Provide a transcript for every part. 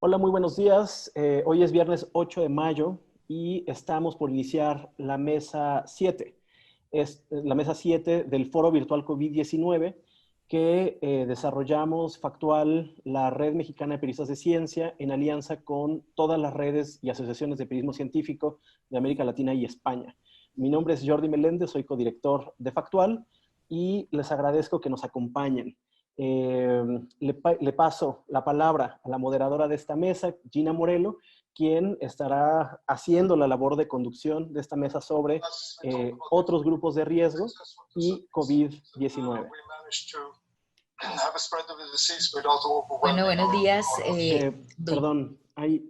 Hola, muy buenos días. Hoy es viernes 8 de mayo y estamos por iniciar la mesa 7. Es la mesa 7 del Foro Virtual COVID-19 que desarrollamos Factual, la Red Mexicana de Periodistas de Ciencia, en alianza con todas las redes y asociaciones de periodismo científico de América Latina y España. Mi nombre es Jordi Meléndez, soy codirector de Factual y les agradezco que nos acompañen. Le paso la palabra a la moderadora de esta mesa, Gina Morelo, quien estará haciendo la labor de conducción de esta mesa sobre otros grupos de riesgo y COVID-19. Bueno, buenos días. Perdón,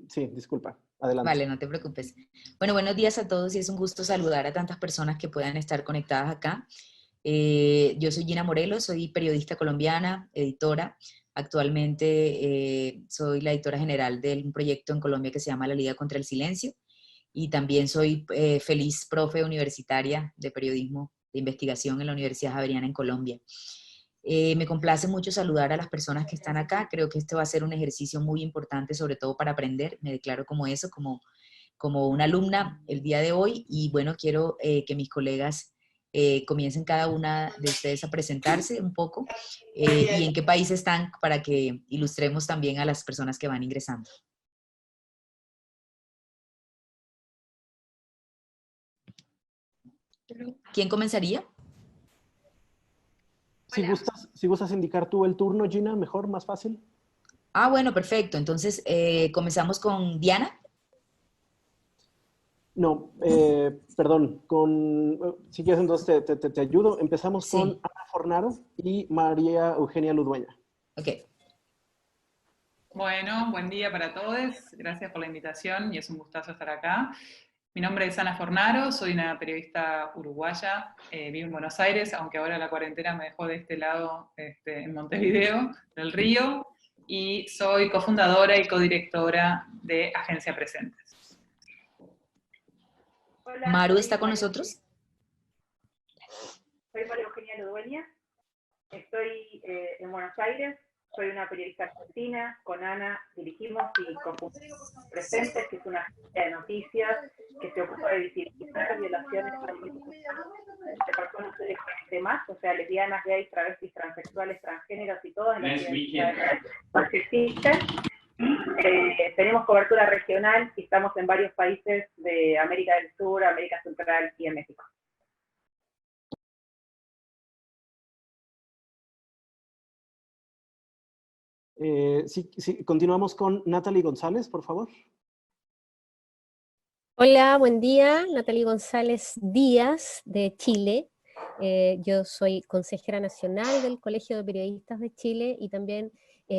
sí, disculpa. Adelante. Vale, no te preocupes. Bueno, buenos días a todos y es un gusto saludar a tantas personas que puedan estar conectadas acá. Yo soy Gina Morelos, soy periodista colombiana, editora. Actualmente soy la editora general de un proyecto en Colombia que se llama La Liga contra el Silencio y también soy feliz profe universitaria de periodismo de investigación en la Universidad Javeriana en Colombia. Me complace mucho saludar a las personas que están acá. Creo que este va a ser un ejercicio muy importante, sobre todo para aprender. Me declaro como eso, como una alumna el día de hoy. Y bueno, quiero que mis colegas comiencen cada una de ustedes a presentarse un poco y en qué país están para que ilustremos también a las personas que van ingresando. ¿Quién comenzaría? Si gustas indicar tú el turno, Gina, mejor, más fácil. Ah, bueno, perfecto. Entonces, comenzamos con Diana. No, perdón, si quieres entonces te ayudo. Empezamos Sí. con Ana Fornaro y María Eugenia Ludueña. Ok. Bueno, buen día para todos. Gracias por la invitación y es un gustazo estar acá. Mi nombre es Ana Fornaro, soy una periodista uruguaya, vivo en Buenos Aires, aunque ahora la cuarentena me dejó de este lado, en Montevideo, del Río, y soy cofundadora y codirectora de Agencia Presentes. Hola, Maru está con nosotros. Soy María Eugenia Ludueña, estoy en Buenos Aires, soy una periodista argentina, con Ana dirigimos y cofundamos Presentes, que es una agencia de noticias que se ocupa de visibilizar violaciones de personas LGBT+, o sea, lesbianas, gays, travestis, transexuales, transgéneros y todas las identidades que existen. Tenemos cobertura regional y estamos en varios países de América del Sur, América Central y en México. Sí, continuamos con Natalie González, por favor. Hola, buen día. Natalie González Díaz, de Chile. Yo soy consejera nacional del Colegio de Periodistas de Chile y también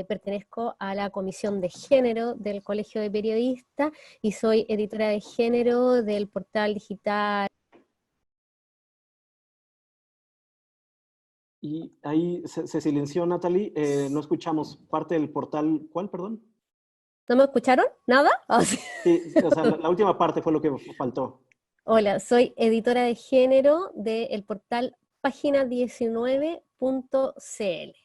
pertenezco a la Comisión de Género del Colegio de Periodistas y soy editora de género del portal digital. Y ahí se silenció Natalie, no escuchamos parte del portal. ¿Cuál, perdón? ¿No me escucharon? ¿Nada? Sí, o sea, la última parte fue lo que faltó. Hola, soy editora de género del portal página19.cl.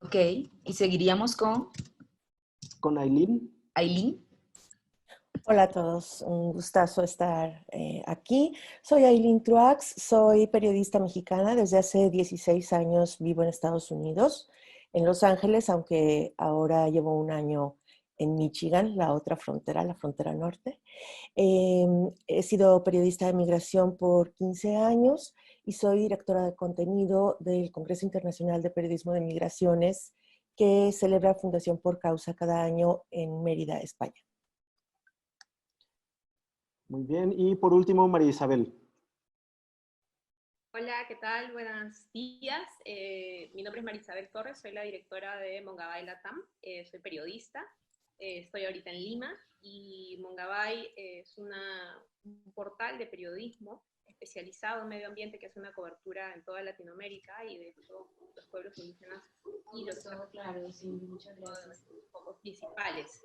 Ok, y seguiríamos con Aileen. Aileen. Hola a todos, un gustazo estar aquí. Soy Aileen Truax, soy periodista mexicana, desde hace 16 años vivo en Estados Unidos, en Los Ángeles, aunque ahora llevo un año en Michigan, la otra frontera, la frontera norte. He sido periodista de migración por 15 años y soy directora de contenido del Congreso Internacional de Periodismo de Migraciones que celebra Fundación Por Causa cada año en Mérida, España. Muy bien, y por último, María Isabel. Hola, ¿qué tal? Buenos días. Mi nombre es María Isabel Torres, soy la directora de Mongabay Latam, soy periodista, estoy ahorita en Lima y Mongabay es un portal de periodismo especializado en medio ambiente que hace una cobertura en toda Latinoamérica y de hecho los pueblos indígenas y los claro, sí, muchas gracias. focos principales.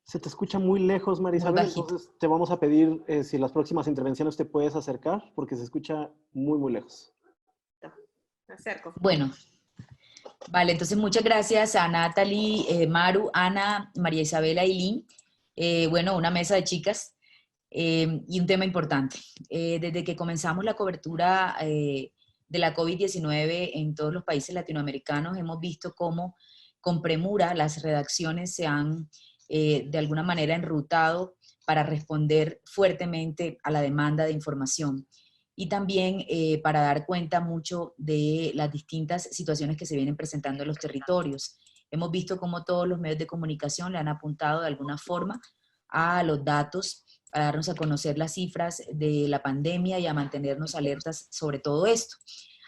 Se te escucha muy lejos, María Isabel, entonces te vamos a pedir si en las próximas intervenciones te puedes acercar, porque se escucha muy, muy lejos. Me acerco. Bueno, vale, entonces muchas gracias a Natalie, Maru, Ana, María Isabela y Lynn. Bueno, una mesa de chicas y un tema importante. Desde que comenzamos la cobertura de la COVID-19 en todos los países latinoamericanos, hemos visto cómo con premura las redacciones se han de alguna manera enrutado para responder fuertemente a la demanda de información y también para dar cuenta mucho de las distintas situaciones que se vienen presentando en los territorios. Hemos visto cómo todos los medios de comunicación le han apuntado de alguna forma a los datos para darnos a conocer las cifras de la pandemia y a mantenernos alertas sobre todo esto.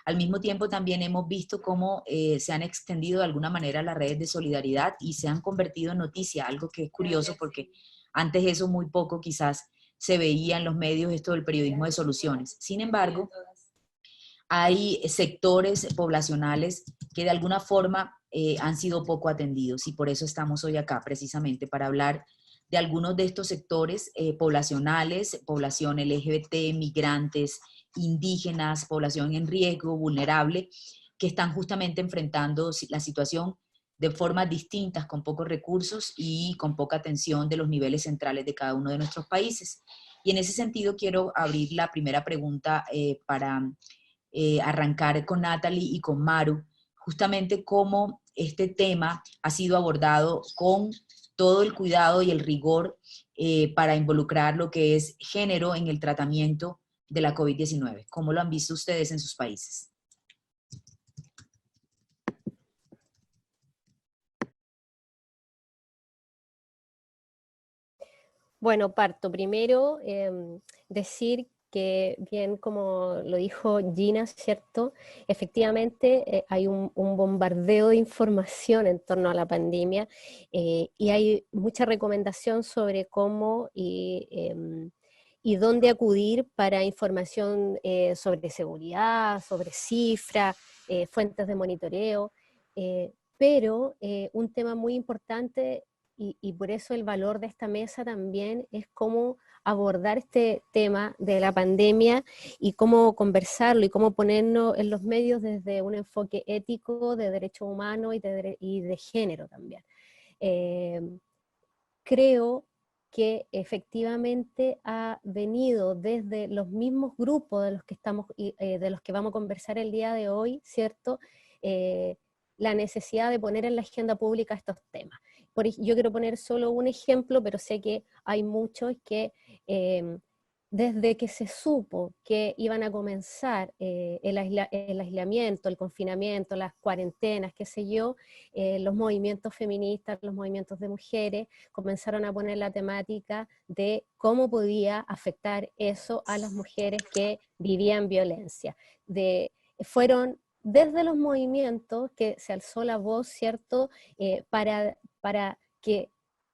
Al mismo tiempo también hemos visto cómo se han extendido de alguna manera las redes de solidaridad y se han convertido en noticia, algo que es curioso porque antes eso muy poco quizás se veía en los medios, esto del periodismo de soluciones. Sin embargo, hay sectores poblacionales que de alguna forma han sido poco atendidos y por eso estamos hoy acá precisamente para hablar de algunos de estos sectores poblacionales, población LGBT, migrantes, indígenas, población en riesgo, vulnerable, que están justamente enfrentando la situación de formas distintas, con pocos recursos y con poca atención de los niveles centrales de cada uno de nuestros países. Y en ese sentido quiero abrir la primera pregunta para arrancar con Natalie y con Maru, justamente cómo este tema ha sido abordado con todo el cuidado y el rigor para involucrar lo que es género en el tratamiento de la COVID-19. ¿Cómo lo han visto ustedes en sus países? Bueno, parto. Primero, decir que, bien como lo dijo Gina, ¿cierto? Efectivamente, hay un bombardeo de información en torno a la pandemia y hay mucha recomendación sobre cómo y dónde acudir para información sobre seguridad, sobre cifras, fuentes de monitoreo, pero un tema muy importante y por eso el valor de esta mesa también es cómo abordar este tema de la pandemia y cómo conversarlo y cómo ponernos en los medios desde un enfoque ético, de derechos humanos y de género también. Creo que efectivamente ha venido desde los mismos grupos de los que de los que vamos a conversar el día de hoy, ¿cierto? La necesidad de poner en la agenda pública estos temas. Yo quiero poner solo un ejemplo, pero sé que hay muchos que desde que se supo que iban a comenzar el aislamiento, el confinamiento, las cuarentenas, qué sé yo, los movimientos feministas, los movimientos de mujeres comenzaron a poner la temática de cómo podía afectar eso a las mujeres que vivían violencia. Fueron desde los movimientos que se alzó la voz, ¿cierto?, para que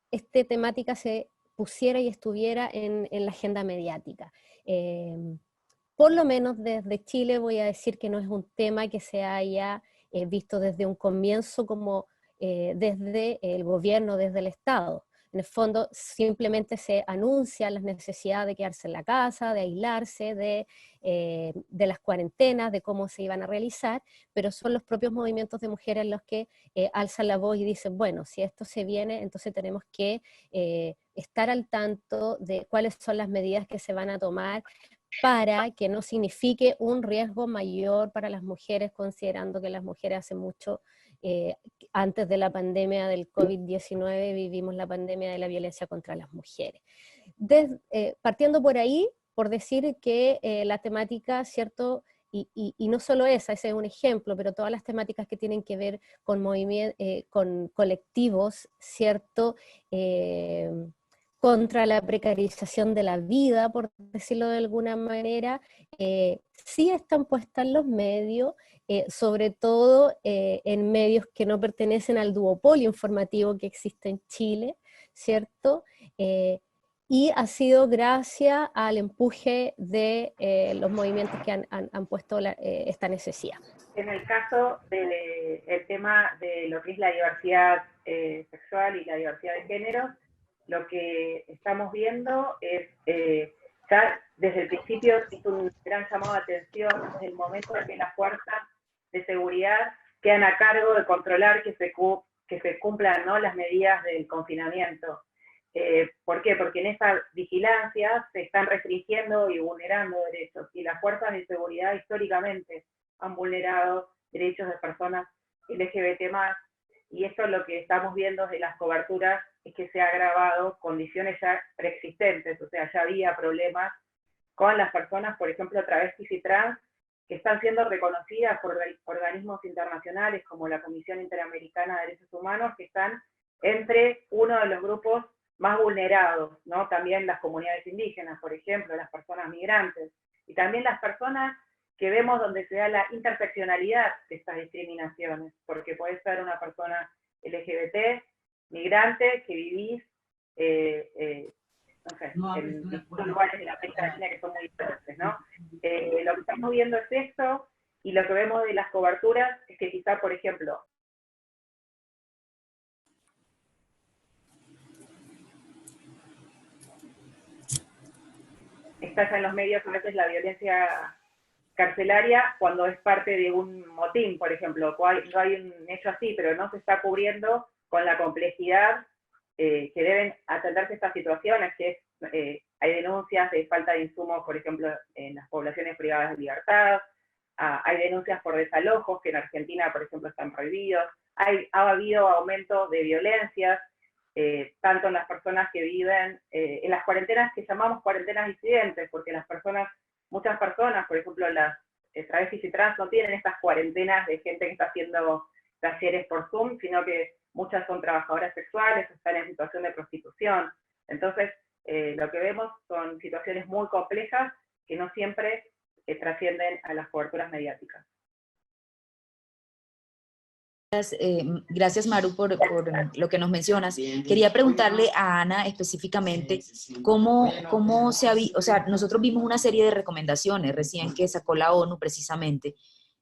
esta temática se pusiera y estuviera en la agenda mediática. Por lo menos desde Chile voy a decir que no es un tema que se haya visto desde un comienzo como desde el gobierno, desde el Estado. En el fondo simplemente se anuncia la necesidad de quedarse en la casa, de aislarse, de las cuarentenas, de cómo se iban a realizar, pero son los propios movimientos de mujeres los que alzan la voz y dicen, bueno, si esto se viene, entonces tenemos que estar al tanto de cuáles son las medidas que se van a tomar para que no signifique un riesgo mayor para las mujeres, considerando que las mujeres hace mucho, antes de la pandemia del COVID-19, vivimos la pandemia de la violencia contra las mujeres. Partiendo por ahí, por decir que la temática, ¿cierto?, y no solo ese es un ejemplo, pero todas las temáticas que tienen que ver con con colectivos, ¿cierto?, contra la precarización de la vida, por decirlo de alguna manera, sí están puestas en los medios, sobre todo en medios que no pertenecen al duopolio informativo que existe en Chile, ¿cierto? Y ha sido gracias al empuje de los movimientos que han puesto esta necesidad. En el caso del tema de lo que es la diversidad sexual y la diversidad de géneros, lo que estamos viendo es, ya desde el principio hizo un gran llamado de atención, desde el momento en que la fuerza de seguridad quedan a cargo de controlar que se cumplan, ¿no?, las medidas del confinamiento. ¿Por qué? Porque en esa vigilancia se están restringiendo y vulnerando derechos, y las fuerzas de seguridad históricamente han vulnerado derechos de personas LGBT+, y esto es lo que estamos viendo desde las coberturas, es que se ha agravado condiciones ya preexistentes, o sea, ya había problemas con las personas, por ejemplo, travestis y trans, que están siendo reconocidas por organismos internacionales como la Comisión Interamericana de Derechos Humanos, que están entre uno de los grupos más vulnerados, ¿no? También las comunidades indígenas, por ejemplo, las personas migrantes, y también las personas que vemos donde se da la interseccionalidad de estas discriminaciones, porque puede ser una persona LGBT, migrante, que vivís, no sé, en distintos lugares de la América Latina que son muy diferentes, ¿no? Lo que estamos viendo es esto, y lo que vemos de las coberturas es que quizá, por ejemplo, estalla en los medios a veces la violencia carcelaria cuando es parte de un motín, por ejemplo. No hay un hecho así, pero no se está cubriendo con la complejidad que deben atenderse estas situaciones, que es, hay denuncias de falta de insumos, por ejemplo, en las poblaciones privadas de libertad, hay denuncias por desalojos, que en Argentina, por ejemplo, están prohibidos, ha habido aumentos de violencias, tanto en las personas que viven, en las cuarentenas que llamamos cuarentenas disidentes, porque muchas personas, por ejemplo, las travestis y trans, no tienen estas cuarentenas de gente que está haciendo talleres por Zoom, sino que muchas son trabajadoras sexuales, están en situación de prostitución. Entonces, lo que vemos son situaciones muy complejas que no siempre trascienden a las coberturas mediáticas. Gracias, Maru, por lo que nos mencionas. Quería preguntarle a Ana específicamente cómo se ha visto, o sea, nosotros vimos una serie de recomendaciones recién que sacó la ONU precisamente,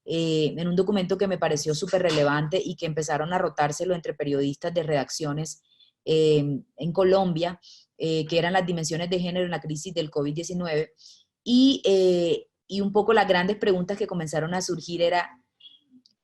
en un documento que me pareció súper relevante y que empezaron a rotárselo entre periodistas de redacciones en Colombia, que eran las dimensiones de género en la crisis del COVID-19, y un poco las grandes preguntas que comenzaron a surgir era: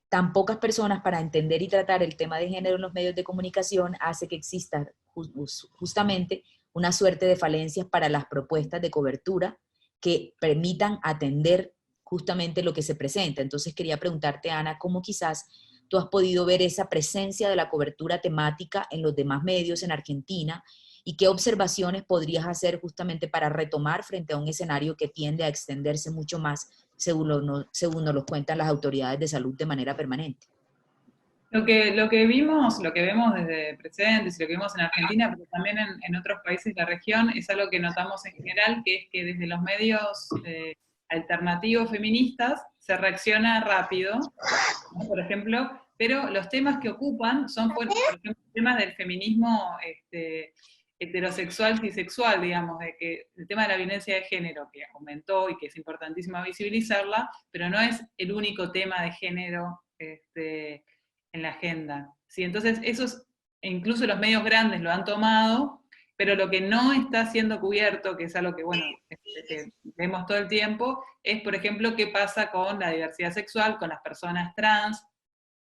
tan pocas personas para entender y tratar el tema de género en los medios de comunicación hace que exista justamente una suerte de falencias para las propuestas de cobertura que permitan atender justamente lo que se presenta. Entonces quería preguntarte, Ana, ¿cómo quizás tú has podido ver esa presencia de la cobertura temática en los demás medios en Argentina y qué observaciones podrías hacer justamente para retomar frente a un escenario que tiende a extenderse mucho más, según nos lo cuentan las autoridades de salud de manera permanente? Lo que vemos desde precedentes y lo que vemos en Argentina, pero también en otros países de la región, es algo que notamos en general, que es que desde los medios alternativos feministas se reacciona rápido, ¿no? Por ejemplo, pero los temas que ocupan son, por ejemplo, temas del feminismo heterosexual, cisexual, digamos, de que el tema de la violencia de género, que aumentó y que es importantísimo visibilizarla, pero no es el único tema de género en la agenda. ¿Sí? Entonces, incluso los medios grandes lo han tomado, pero lo que no está siendo cubierto, que es algo que, bueno, que vemos todo el tiempo, es, por ejemplo, qué pasa con la diversidad sexual, con las personas trans,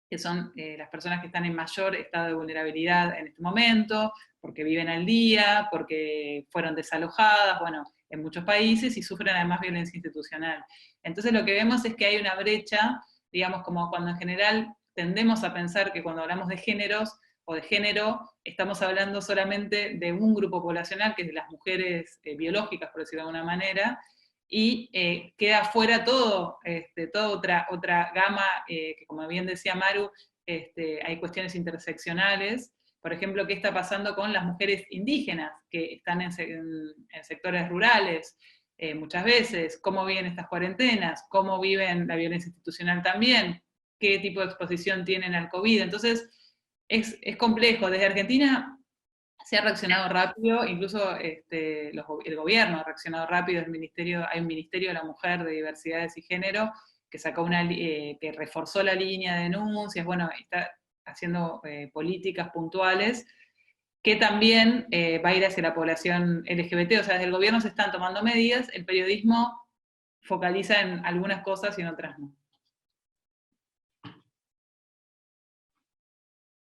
que son las personas que están en mayor estado de vulnerabilidad en este momento, porque viven al día, porque fueron desalojadas, bueno, en muchos países, y sufren además violencia institucional. Entonces lo que vemos es que hay una brecha, digamos, como cuando en general tendemos a pensar que cuando hablamos de géneros o de género, estamos hablando solamente de un grupo poblacional, que es de las mujeres biológicas, por decirlo de alguna manera, y queda fuera toda otra gama, que como bien decía Maru, hay cuestiones interseccionales. Por ejemplo, qué está pasando con las mujeres indígenas que están en sectores rurales muchas veces, cómo viven estas cuarentenas, cómo viven la violencia institucional también, qué tipo de exposición tienen al COVID. Entonces, es complejo. Desde Argentina se ha reaccionado rápido, incluso el gobierno ha reaccionado rápido, hay un Ministerio de la Mujer, de Diversidades y Género, que sacó que reforzó la línea de denuncias, bueno, está haciendo políticas puntuales, que también va a ir hacia la población LGBT, o sea, desde el gobierno se están tomando medidas, el periodismo focaliza en algunas cosas y en otras no.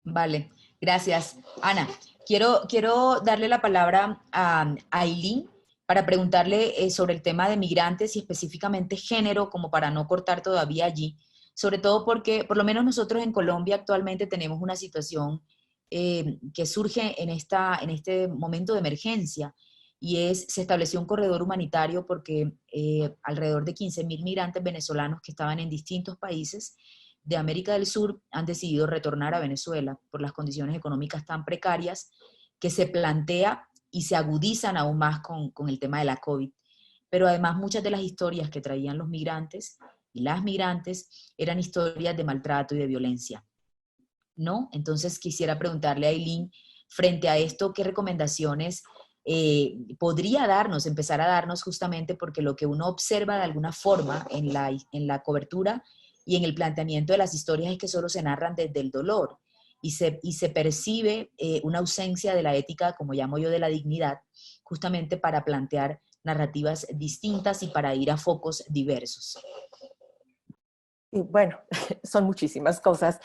Vale, gracias. Ana, quiero darle la palabra a Aileen para preguntarle sobre el tema de migrantes y específicamente género, como para no cortar todavía allí, sobre todo porque por lo menos nosotros en Colombia actualmente tenemos una situación que surge en este momento de emergencia y se estableció un corredor humanitario porque alrededor de 15.000 migrantes venezolanos que estaban en distintos países de América del Sur han decidido retornar a Venezuela por las condiciones económicas tan precarias que se plantea y se agudizan aún más con el tema de la COVID. Pero además muchas de las historias que traían los migrantes y las migrantes eran historias de maltrato y de violencia, ¿no? Entonces quisiera preguntarle a Aileen, frente a esto, ¿qué recomendaciones podría empezar a darnos justamente porque lo que uno observa de alguna forma en la cobertura y en el planteamiento de las historias es que solo se narran desde el dolor y se percibe una ausencia de la ética, como llamo yo, de la dignidad, justamente para plantear narrativas distintas y para ir a focos diversos? Y bueno, son muchísimas cosas.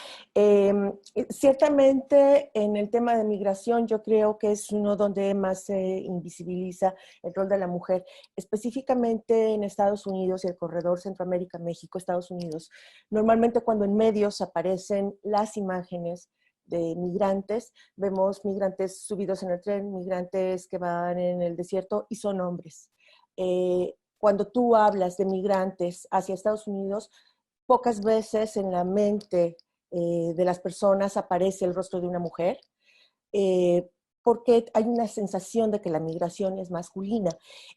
Ciertamente en el tema de migración yo creo que es uno donde más se invisibiliza el rol de la mujer, específicamente en Estados Unidos y el corredor Centroamérica-México, Estados Unidos. Normalmente cuando en medios aparecen las imágenes de migrantes, vemos migrantes subidos en el tren, migrantes que van en el desierto y son hombres. Cuando tú hablas de migrantes hacia Estados Unidos, pocas veces en la mente de las personas aparece el rostro de una mujer, porque hay una sensación de que la migración es masculina.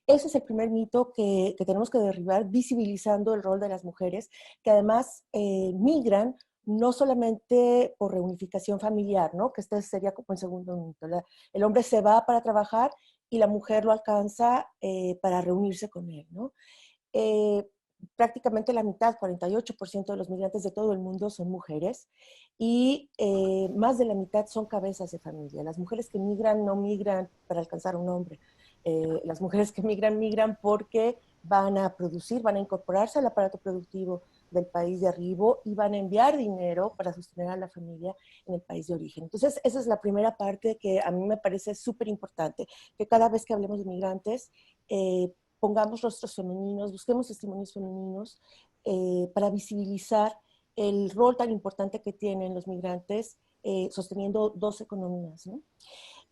Ese es el primer mito que tenemos que derribar, visibilizando el rol de las mujeres, que además migran no solamente por reunificación familiar, ¿no? Que este sería como el segundo mito. El hombre se va para trabajar y la mujer lo alcanza para reunirse con él, ¿no? Prácticamente la mitad, 48% de los migrantes de todo el mundo son mujeres y más de la mitad son cabezas de familia. Las mujeres que migran no migran para alcanzar a un hombre. Las mujeres que migran porque van a producir, van a incorporarse al aparato productivo del país de arribo y van a enviar dinero para sostener a la familia en el país de origen. Entonces, esa es la primera parte que a mí me parece súper importante, que cada vez que hablemos de migrantes, pongamos rostros femeninos, busquemos testimonios femeninos para visibilizar el rol tan importante que tienen los migrantes sosteniendo dos economías, ¿no?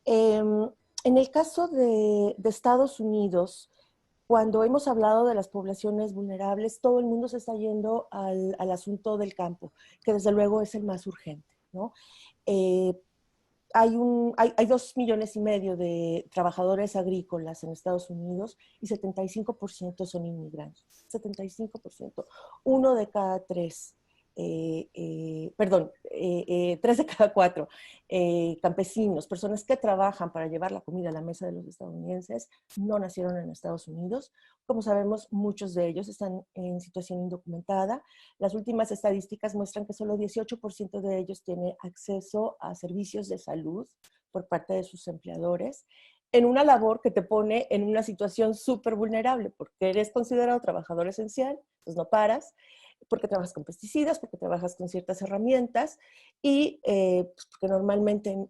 En el caso de Estados Unidos, cuando hemos hablado de las poblaciones vulnerables, todo el mundo se está yendo al asunto del campo, que desde luego es el más urgente, ¿no? Hay 2,5 millones de trabajadores agrícolas en Estados Unidos y 75% son inmigrantes. 75%. Uno de cada tres, 3 de cada 4 campesinos, personas que trabajan para llevar la comida a la mesa de los estadounidenses, no nacieron en Estados Unidos. Como sabemos, muchos de ellos están en situación indocumentada. Las últimas estadísticas muestran que solo 18% de ellos tiene acceso a servicios de salud por parte de sus empleadores, en una labor que te pone en una situación súper vulnerable, porque eres considerado trabajador esencial, pues no paras, porque trabajas con pesticidas, porque trabajas con ciertas herramientas y porque normalmente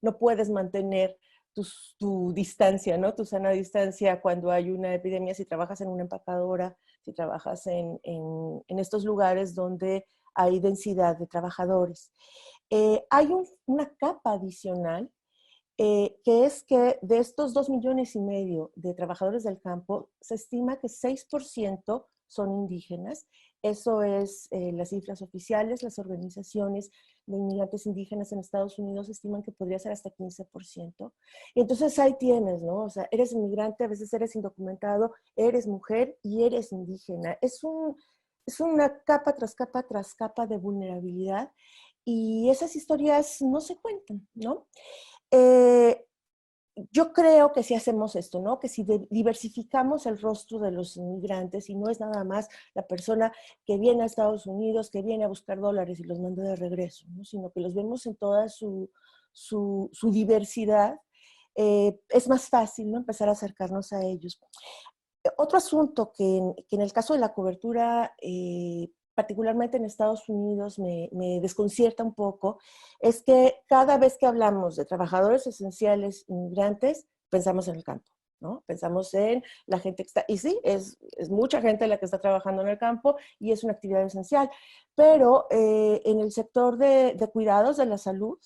no puedes mantener tu distancia, ¿no? Tu sana distancia cuando hay una epidemia, si trabajas en una empacadora, si trabajas en estos lugares donde hay densidad de trabajadores. Hay una capa adicional que es que de estos 2,5 millones de trabajadores del campo, se estima que 6% son indígenas. Eso es las cifras oficiales. Las organizaciones de inmigrantes indígenas en Estados Unidos estiman que podría ser hasta 15%. Y entonces ahí tienes, ¿no? O sea, eres inmigrante, a veces eres indocumentado, eres mujer y eres indígena. Es una capa tras capa tras capa de vulnerabilidad y esas historias no se cuentan, ¿no? Yo creo que si hacemos esto, ¿no? Que si diversificamos el rostro de los inmigrantes y no es nada más la persona que viene a Estados Unidos, que viene a buscar dólares y los manda de regreso, ¿no? Sino que los vemos en toda su diversidad, es más fácil, ¿no? Empezar a acercarnos a ellos. Otro asunto que en el caso de la cobertura particularmente en Estados Unidos me desconcierta un poco, es que cada vez que hablamos de trabajadores esenciales inmigrantes, pensamos en el campo, ¿no? Pensamos en la gente que está, y sí, es mucha gente la que está trabajando en el campo y es una actividad esencial, pero en el sector de cuidados de la salud,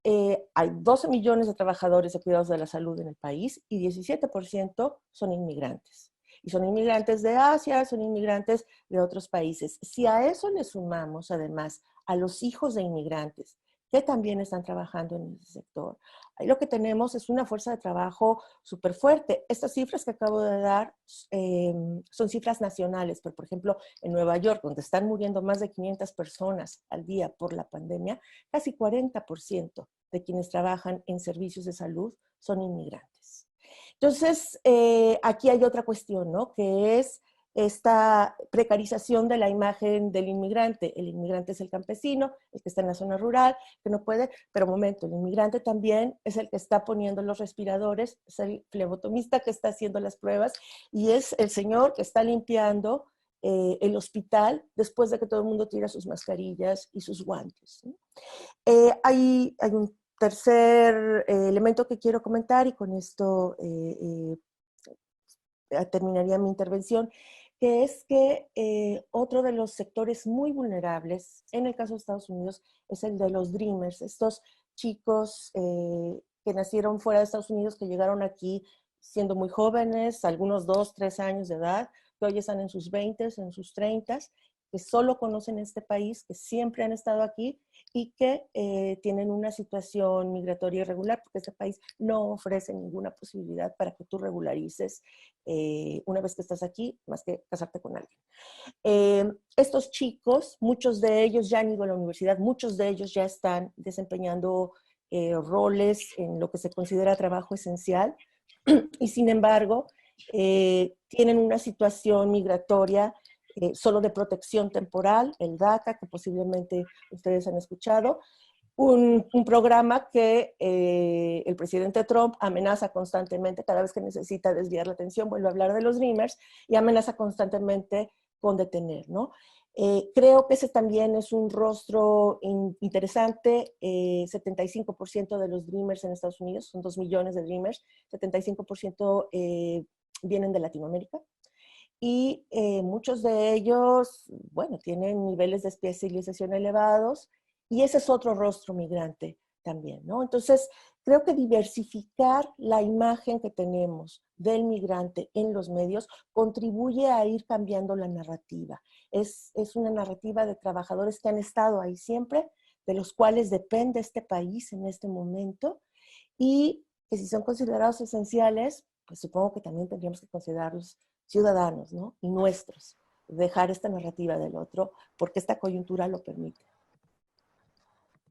hay 12 millones de trabajadores de cuidados de la salud en el país y 17% son inmigrantes. Y son inmigrantes de Asia, son inmigrantes de otros países. Si a eso le sumamos, además, a los hijos de inmigrantes, que también están trabajando en ese sector, ahí lo que tenemos es una fuerza de trabajo súper fuerte. Estas cifras que acabo de dar son cifras nacionales, pero por ejemplo, en Nueva York, donde están muriendo más de 500 personas al día por la pandemia, casi 40% de quienes trabajan en servicios de salud son inmigrantes. Entonces, aquí hay otra cuestión, ¿no? Que es esta precarización de la imagen del inmigrante. El inmigrante es el campesino, el que está en la zona rural, que no puede, pero momento, el inmigrante también es el que está poniendo los respiradores, es el flebotomista que está haciendo las pruebas y es el señor que está limpiando el hospital después de que todo el mundo tira sus mascarillas y sus guantes, ¿no? Hay un tercer elemento que quiero comentar y con esto terminaría mi intervención, que es que otro de los sectores muy vulnerables, en el caso de Estados Unidos, es el de los Dreamers, estos chicos que nacieron fuera de Estados Unidos, que llegaron aquí siendo muy jóvenes, algunos 2, 3 años de edad, que hoy están en sus 20s, en sus 30s, que solo conocen este país, que siempre han estado aquí y que tienen una situación migratoria irregular, porque este país no ofrece ninguna posibilidad para que tú regularices una vez que estás aquí, más que casarte con alguien. Estos chicos, muchos de ellos ya han ido a la universidad, muchos de ellos ya están desempeñando roles en lo que se considera trabajo esencial, y sin embargo, tienen una situación migratoria solo de protección temporal, el DACA, que posiblemente ustedes han escuchado, un programa que el presidente Trump amenaza constantemente, cada vez que necesita desviar la atención, vuelve a hablar de los Dreamers y amenaza constantemente con detener, ¿no? Creo que ese también es un rostro interesante. 75% de los Dreamers en Estados Unidos, son 2 millones de Dreamers, 75% vienen de Latinoamérica. Y muchos de ellos, bueno, tienen niveles de especialización elevados y ese es otro rostro migrante también, ¿no? Entonces, creo que diversificar la imagen que tenemos del migrante en los medios contribuye a ir cambiando la narrativa. Es una narrativa de trabajadores que han estado ahí siempre, de los cuales depende este país en este momento y que si son considerados esenciales, pues supongo que también tendríamos que considerarlos ciudadanos, ¿no? Y nuestros, dejar esta narrativa del otro, porque esta coyuntura lo permite.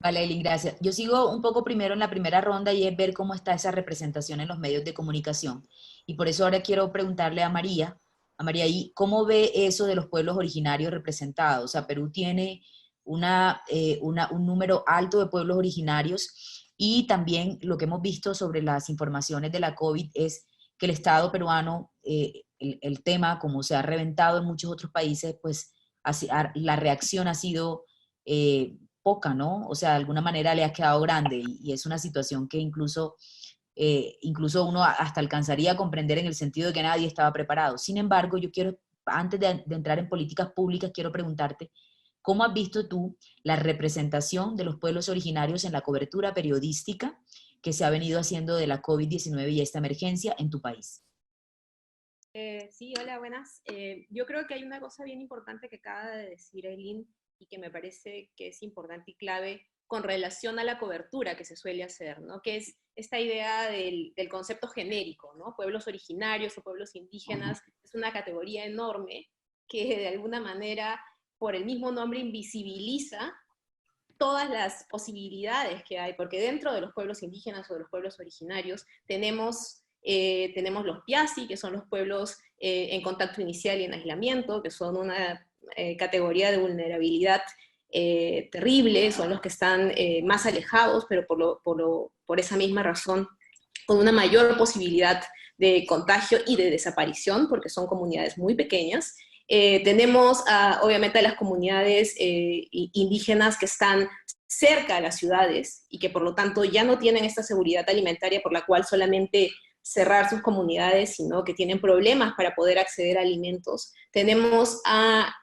Vale, Eileen, gracias. Yo sigo un poco primero en la primera ronda y es ver cómo está esa representación en los medios de comunicación. Y por eso ahora quiero preguntarle a María, ¿y cómo ve eso de los pueblos originarios representados? O sea, Perú tiene un número alto de pueblos originarios y también lo que hemos visto sobre las informaciones de la COVID es que el Estado peruano, el tema, como se ha reventado en muchos otros países, pues la reacción ha sido poca, ¿no? O sea, de alguna manera le ha quedado grande y es una situación que incluso uno hasta alcanzaría a comprender en el sentido de que nadie estaba preparado. Sin embargo, yo quiero, antes de entrar en políticas públicas, quiero preguntarte, ¿cómo has visto tú la representación de los pueblos originarios en la cobertura periodística que se ha venido haciendo de la COVID-19 y esta emergencia en tu país? Sí, hola, buenas. Yo creo que hay una cosa bien importante que acaba de decir Eileen y que me parece que es importante y clave con relación a la cobertura que se suele hacer, ¿no? Que es esta idea del concepto genérico, ¿no? Pueblos originarios o pueblos indígenas es una categoría enorme que de alguna manera, por el mismo nombre, invisibiliza todas las posibilidades que hay, porque dentro de los pueblos indígenas o de los pueblos originarios tenemos los Piasi, que son los pueblos en contacto inicial y en aislamiento, que son una categoría de vulnerabilidad terrible, son los que están más alejados, pero por esa misma razón, con una mayor posibilidad de contagio y de desaparición, porque son comunidades muy pequeñas. Tenemos obviamente a las comunidades indígenas que están cerca de las ciudades y que por lo tanto ya no tienen esta seguridad alimentaria por la cual solamente cerrar sus comunidades, sino que tienen problemas para poder acceder a alimentos. Tenemos a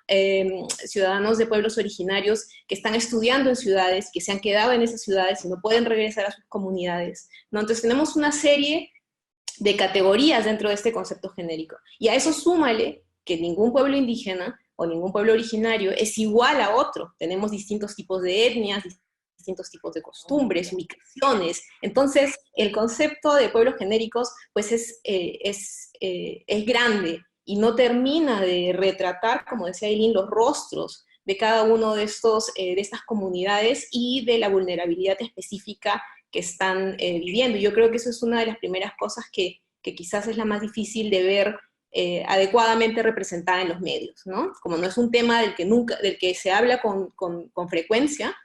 ciudadanos de pueblos originarios que están estudiando en ciudades, que se han quedado en esas ciudades y no pueden regresar a sus comunidades, ¿no? Entonces tenemos una serie de categorías dentro de este concepto genérico. Y a eso súmale que ningún pueblo indígena o ningún pueblo originario es igual a otro. Tenemos distintos tipos de etnias, distintos tipos de costumbres, ubicaciones. Entonces, el concepto de pueblos genéricos pues es grande y no termina de retratar, como decía Aileen, los rostros de cada uno de estas comunidades y de la vulnerabilidad específica que están viviendo. Yo creo que eso es una de las primeras cosas que quizás es la más difícil de ver adecuadamente representada en los medios, ¿no? Como no es un tema del que se habla con frecuencia,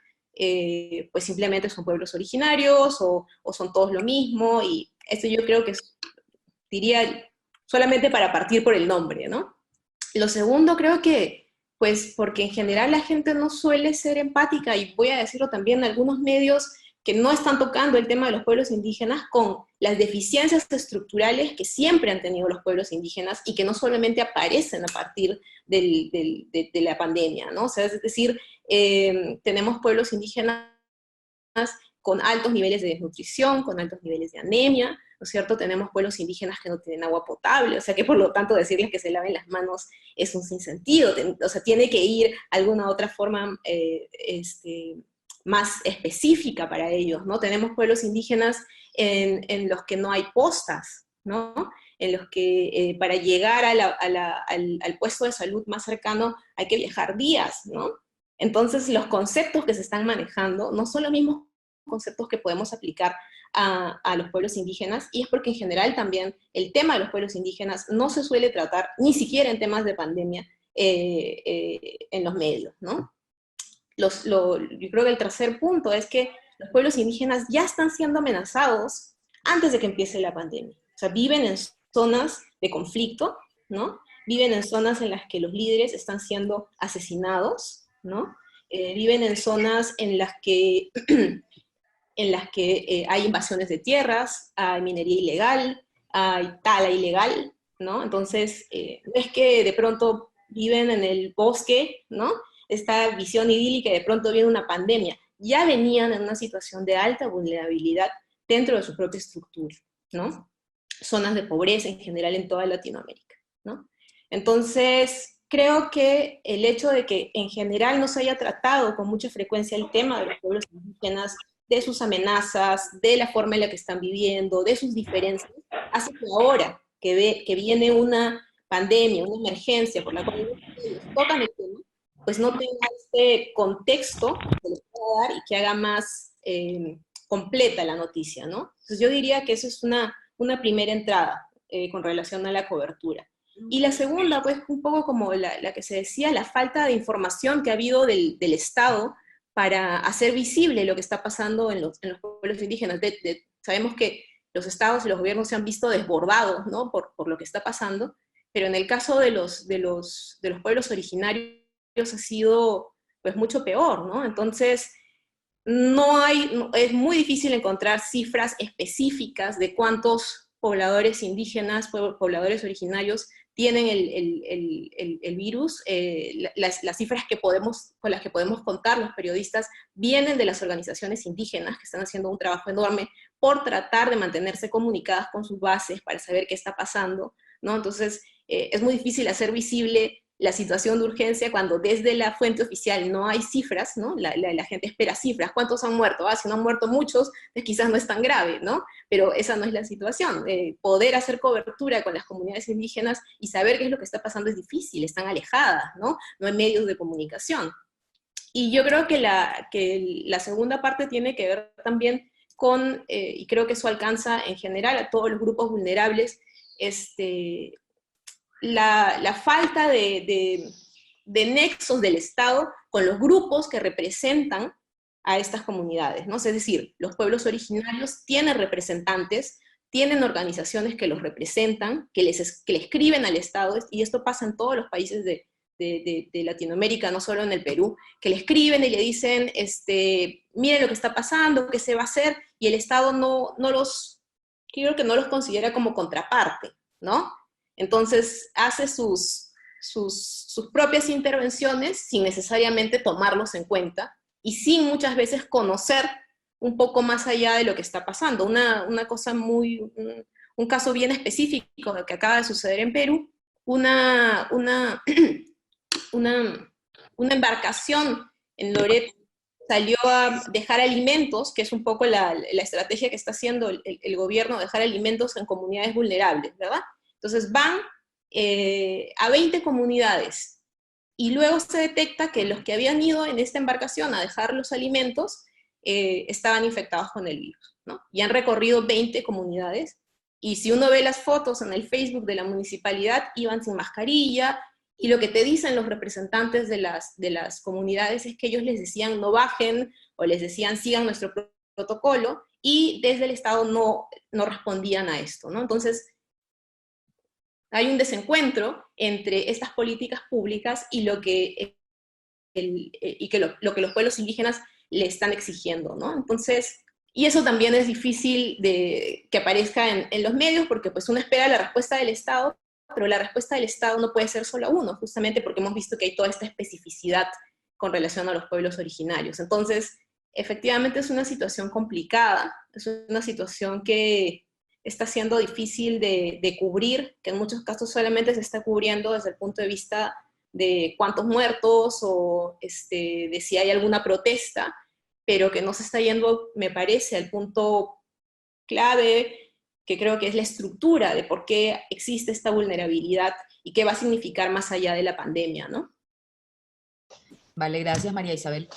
pues simplemente son pueblos originarios o son todos lo mismo, y esto yo creo que diría solamente para partir por el nombre, ¿no? Lo segundo creo que, pues porque en general la gente no suele ser empática, y voy a decirlo también en algunos medios que no están tocando el tema de los pueblos indígenas con las deficiencias estructurales que siempre han tenido los pueblos indígenas y que no solamente aparecen a partir de la pandemia, ¿no? O sea, es decir, tenemos pueblos indígenas con altos niveles de desnutrición, con altos niveles de anemia, ¿no es cierto? Tenemos pueblos indígenas que no tienen agua potable, o sea que por lo tanto decirles que se laven las manos es un sinsentido, o sea, tiene que ir alguna otra forma más específica para ellos, ¿no? Tenemos pueblos indígenas en los que no hay postas, ¿no? En los que para llegar al puesto de salud más cercano hay que viajar días, ¿no? Entonces los conceptos que se están manejando no son los mismos conceptos que podemos aplicar a los pueblos indígenas, y es porque en general también el tema de los pueblos indígenas no se suele tratar, ni siquiera en temas de pandemia, en los medios, ¿no? Yo creo que el tercer punto es que los pueblos indígenas ya están siendo amenazados antes de que empiece la pandemia. O sea, viven en zonas de conflicto, ¿no? Viven en zonas en las que los líderes están siendo asesinados, ¿no? Viven en zonas en las que, hay invasiones de tierras, hay minería ilegal, hay tala ilegal, ¿no? Entonces, no es que de pronto viven en el bosque, ¿no? Esta visión idílica y de pronto viene una pandemia. Ya venían en una situación de alta vulnerabilidad dentro de su propia estructura, ¿no? Zonas de pobreza en general en toda Latinoamérica, ¿no? Entonces, creo que el hecho de que en general no se haya tratado con mucha frecuencia el tema de los pueblos indígenas, de sus amenazas, de la forma en la que están viviendo, de sus diferencias, hace que ahora que viene una pandemia, una emergencia por la cual tocan el tema, pues no tenga este contexto que les pueda dar y que haga más completa la noticia, ¿no? Entonces yo diría que eso es una primera entrada con relación a la cobertura. Y la segunda, pues un poco como la que se decía, la falta de información que ha habido del Estado para hacer visible lo que está pasando en los pueblos indígenas. Sabemos que los estados y los gobiernos se han visto desbordados, ¿no? por lo que está pasando, pero en el caso de los pueblos originarios ha sido pues mucho peor, ¿no? Entonces, es muy difícil encontrar cifras específicas de cuántos pobladores indígenas, pobladores originarios tienen el virus. Las cifras con las que podemos contar los periodistas vienen de las organizaciones indígenas que están haciendo un trabajo enorme por tratar de mantenerse comunicadas con sus bases para saber qué está pasando, ¿no? Entonces, es muy difícil hacer visible la situación de urgencia cuando desde la fuente oficial no hay cifras, ¿no? La gente espera cifras. ¿Cuántos han muerto? Si no han muerto muchos, pues quizás no es tan grave, ¿no? Pero esa no es la situación. Poder hacer cobertura con las comunidades indígenas y saber qué es lo que está pasando es difícil, están alejadas, ¿no? No hay medios de comunicación. Y yo creo que la segunda parte tiene que ver también con, y creo que eso alcanza en general a todos los grupos vulnerables, la falta de nexos del Estado con los grupos que representan a estas comunidades, ¿no? Es decir, los pueblos originarios tienen representantes, tienen organizaciones que los representan, que le escriben al Estado, y esto pasa en todos los países de de Latinoamérica, no solo en el Perú, que le escriben y le dicen, miren lo que está pasando, qué se va a hacer, y el Estado creo que no los considera como contraparte, ¿no? Entonces hace sus propias intervenciones sin necesariamente tomarlos en cuenta y sin muchas veces conocer un poco más allá de lo que está pasando. Una cosa un caso bien específico que acaba de suceder en Perú, una embarcación en Loreto salió a dejar alimentos, que es un poco la estrategia que está haciendo el gobierno, dejar alimentos en comunidades vulnerables, ¿verdad? Entonces van a 20 comunidades y luego se detecta que los que habían ido en esta embarcación a dejar los alimentos estaban infectados con el virus, ¿no? Y han recorrido 20 comunidades, y si uno ve las fotos en el Facebook de la municipalidad, iban sin mascarilla, y lo que te dicen los representantes de las comunidades es que ellos les decían no bajen, o les decían sigan nuestro protocolo, y desde el Estado no respondían a esto, ¿no? Entonces, hay un desencuentro entre estas políticas públicas y lo que los pueblos indígenas le están exigiendo, ¿no? Entonces, y eso también es difícil que aparezca en los medios, porque pues uno espera la respuesta del Estado, pero la respuesta del Estado no puede ser solo uno, justamente porque hemos visto que hay toda esta especificidad con relación a los pueblos originarios. Entonces, efectivamente es una situación complicada, es una situación que está siendo difícil de cubrir, que en muchos casos solamente se está cubriendo desde el punto de vista de cuántos muertos o de si hay alguna protesta, pero que no se está yendo, me parece, al punto clave, que creo que es la estructura de por qué existe esta vulnerabilidad y qué va a significar más allá de la pandemia, ¿no? Vale, gracias María Isabel.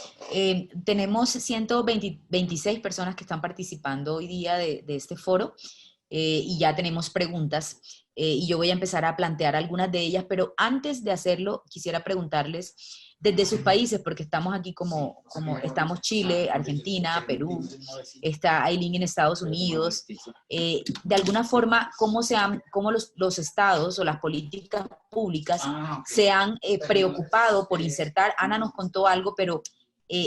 Tenemos 126 personas que están participando hoy día de este foro y ya tenemos preguntas y yo voy a empezar a plantear algunas de ellas, pero antes de hacerlo quisiera preguntarles desde sus países, porque estamos aquí como estamos Chile, Argentina, Perú, está Aileen en Estados Unidos, de alguna forma, ¿cómo los estados o las políticas públicas se han preocupado por insertar? Ana nos contó algo, pero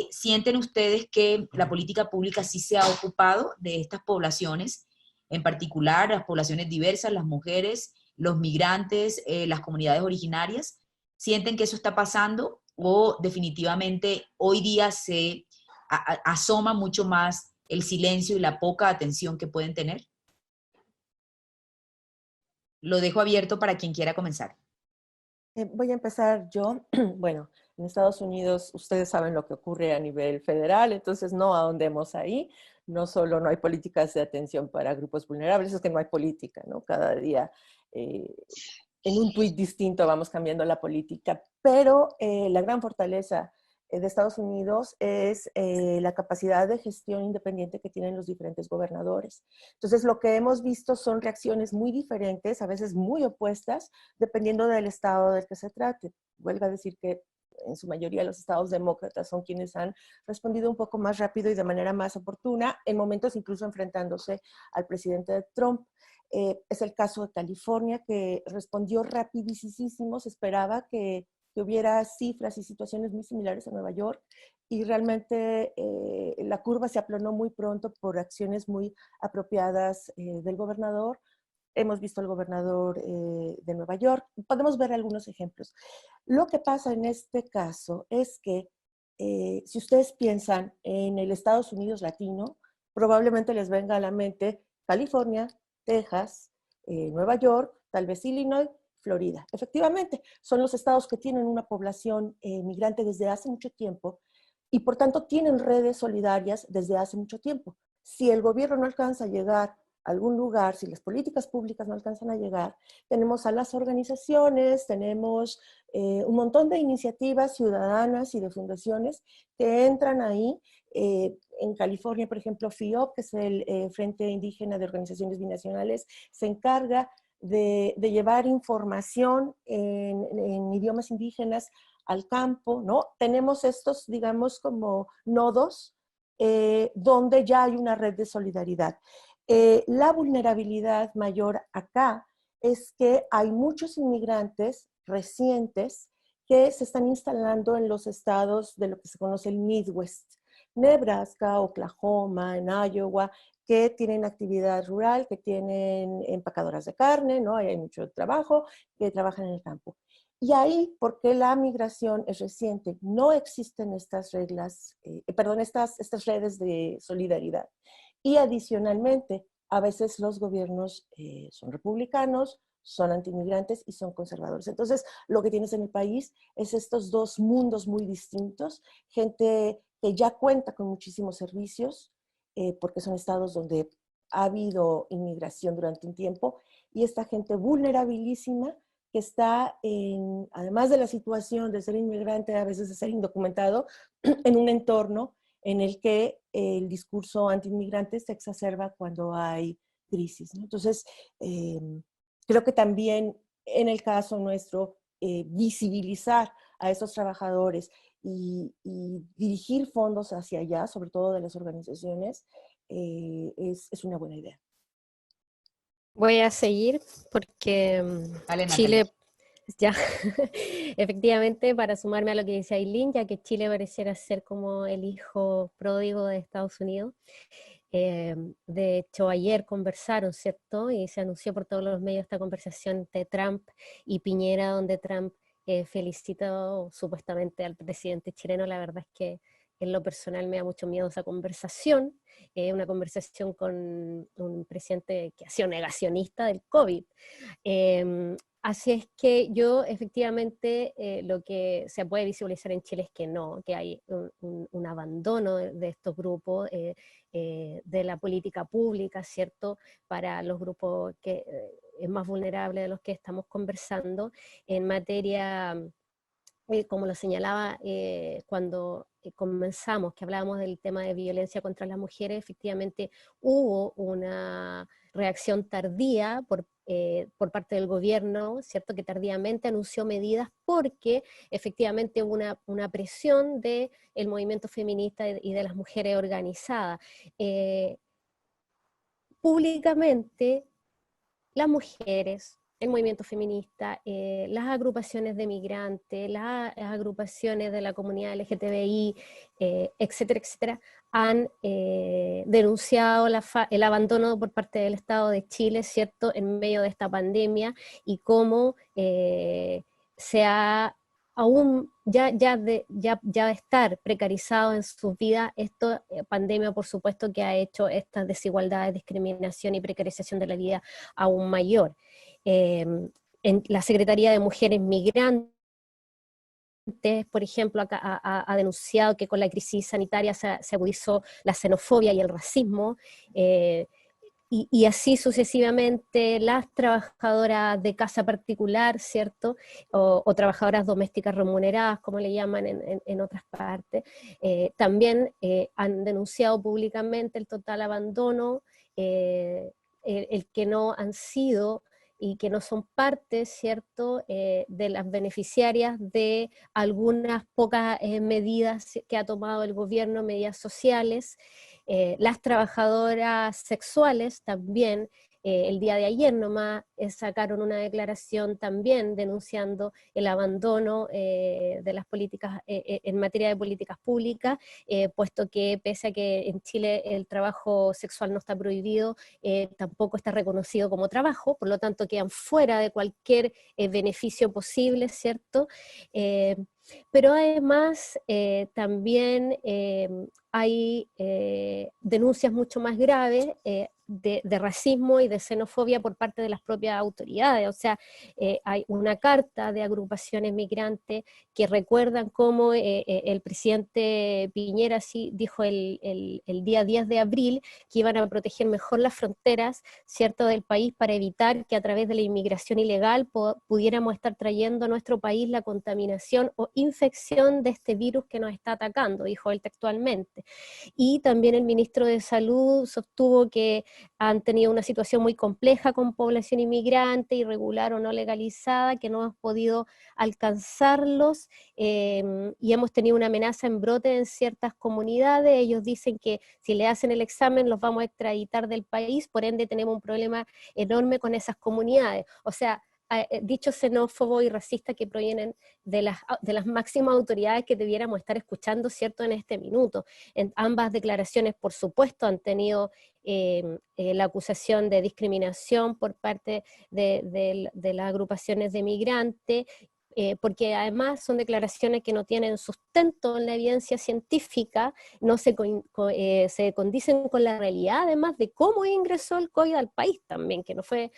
¿sienten ustedes que la política pública sí se ha ocupado de estas poblaciones, en particular las poblaciones diversas, las mujeres, los migrantes, las comunidades originarias? ¿Sienten que eso está pasando o definitivamente hoy día se asoma mucho más el silencio y la poca atención que pueden tener? Lo dejo abierto para quien quiera comenzar. Voy a empezar yo. Bueno, en Estados Unidos ustedes saben lo que ocurre a nivel federal, entonces no ahondemos ahí. No solo no hay políticas de atención para grupos vulnerables, es que no hay política, ¿no? Cada día en un tuit distinto vamos cambiando la política, pero la gran fortaleza de Estados Unidos es la capacidad de gestión independiente que tienen los diferentes gobernadores. Entonces, lo que hemos visto son reacciones muy diferentes, a veces muy opuestas, dependiendo del estado del que se trate. Vuelvo a decir que en su mayoría los estados demócratas son quienes han respondido un poco más rápido y de manera más oportuna, en momentos incluso enfrentándose al presidente Trump. Es el caso de California, que respondió rapidísimo, se esperaba que hubiera cifras y situaciones muy similares a Nueva York, y realmente la curva se aplanó muy pronto por acciones muy apropiadas del gobernador. Hemos visto al gobernador de Nueva York, podemos ver algunos ejemplos. Lo que pasa en este caso es que si ustedes piensan en el Estados Unidos latino, probablemente les venga a la mente California, Texas, Nueva York, tal vez Illinois, Florida. Efectivamente, son los estados que tienen una población migrante desde hace mucho tiempo y por tanto tienen redes solidarias desde hace mucho tiempo. Si el gobierno no alcanza a llegar a algún lugar, si las políticas públicas no alcanzan a llegar, tenemos a las organizaciones, tenemos un montón de iniciativas ciudadanas y de fundaciones que entran ahí. En California, por ejemplo, FIOP, que es el Frente Indígena de Organizaciones Binacionales, se encarga de llevar información en idiomas indígenas al campo, ¿no? Tenemos estos, digamos, como nodos donde ya hay una red de solidaridad. La vulnerabilidad mayor acá es que hay muchos inmigrantes recientes que se están instalando en los estados de lo que se conoce el Midwest, Nebraska, Oklahoma, en Iowa, que tienen actividad rural, que tienen empacadoras de carne, ¿no? Hay mucho trabajo, que trabajan en el campo. Y ahí, porque la migración es reciente, no existen estas reglas, estas redes de solidaridad. Y adicionalmente, a veces los gobiernos son republicanos, son antiinmigrantes y son conservadores. Entonces, lo que tienes en el país es estos dos mundos muy distintos, gente que ya cuenta con muchísimos servicios, porque son estados donde ha habido inmigración durante un tiempo, y esta gente vulnerabilísima que está, además de la situación de ser inmigrante, a veces de ser indocumentado, en un entorno en el que el discurso antiinmigrante se exacerba cuando hay crisis, ¿no? Entonces, creo que también en el caso nuestro, visibilizar a esos trabajadores y dirigir fondos hacia allá, sobre todo de las organizaciones, es una buena idea. Voy a seguir porque Vale, Chile, Natalia. ya, efectivamente, para sumarme a lo que dice Ailín, ya que Chile pareciera ser como el hijo pródigo de Estados Unidos. De hecho, ayer conversaron, ¿cierto? Y se anunció por todos los medios esta conversación entre Trump y Piñera, donde Trump felicitó supuestamente al presidente chileno. La verdad es que en lo personal me da mucho miedo esa conversación, una conversación con un presidente que ha sido negacionista del COVID. Así es que yo efectivamente lo que se puede visualizar en Chile es que no, que hay un abandono de estos grupos, de la política pública, ¿cierto? Para los grupos que es más vulnerable de los que estamos conversando en materia, como lo señalaba cuando comenzamos, que hablábamos del tema de violencia contra las mujeres, efectivamente hubo una reacción tardía por parte del gobierno, ¿cierto? Que tardíamente anunció medidas porque efectivamente hubo una presión del movimiento feminista y de las mujeres organizadas. Públicamente, las mujeres, el movimiento feminista, las agrupaciones de migrantes, las agrupaciones de la comunidad LGTBI, etcétera, etcétera, han denunciado el abandono por parte del Estado de Chile, ¿cierto?, en medio de esta pandemia, y cómo se ha aún ya de estar precarizado en sus vidas, esta pandemia por supuesto que ha hecho estas desigualdades, discriminación y precarización de la vida aún mayor. En la Secretaría de Mujeres Migrantes, por ejemplo, ha denunciado que con la crisis sanitaria se agudizó la xenofobia y el racismo, y así sucesivamente las trabajadoras de casa particular, ¿cierto? O trabajadoras domésticas remuneradas, como le llaman en otras partes, también han denunciado públicamente el total abandono, el que no han sido y que no son parte, ¿cierto?, de las beneficiarias de algunas pocas medidas que ha tomado el gobierno, medidas sociales. Las trabajadoras sexuales también, el día de ayer nomás sacaron una declaración también denunciando el abandono de las políticas en materia de políticas públicas, puesto que pese a que en Chile el trabajo sexual no está prohibido, tampoco está reconocido como trabajo, por lo tanto quedan fuera de cualquier beneficio posible, ¿cierto? Pero además también hay denuncias mucho más graves de racismo y de xenofobia por parte de las propias autoridades. O sea, hay una carta de agrupaciones migrantes que recuerdan cómo el presidente Piñera sí dijo el día 10 de abril que iban a proteger mejor las fronteras, ¿cierto?, del país para evitar que a través de la inmigración ilegal pudiéramos estar trayendo a nuestro país la contaminación o infección de este virus que nos está atacando, dijo él textualmente. Y también el ministro de Salud sostuvo que han tenido una situación muy compleja con población inmigrante, irregular o no legalizada, que no hemos podido alcanzarlos, y hemos tenido una amenaza en brote en ciertas comunidades. Ellos dicen que si le hacen el examen los vamos a extraditar del país, por ende tenemos un problema enorme con esas comunidades. O sea, dichos xenófobos y racistas que provienen de las máximas autoridades que debiéramos estar escuchando, ¿cierto?, en este minuto. En ambas declaraciones, por supuesto, han tenido la acusación de discriminación por parte de las agrupaciones de migrantes, porque además son declaraciones que no tienen sustento en la evidencia científica, no se condicen con la realidad, además de cómo ingresó el COVID al país también, que no fue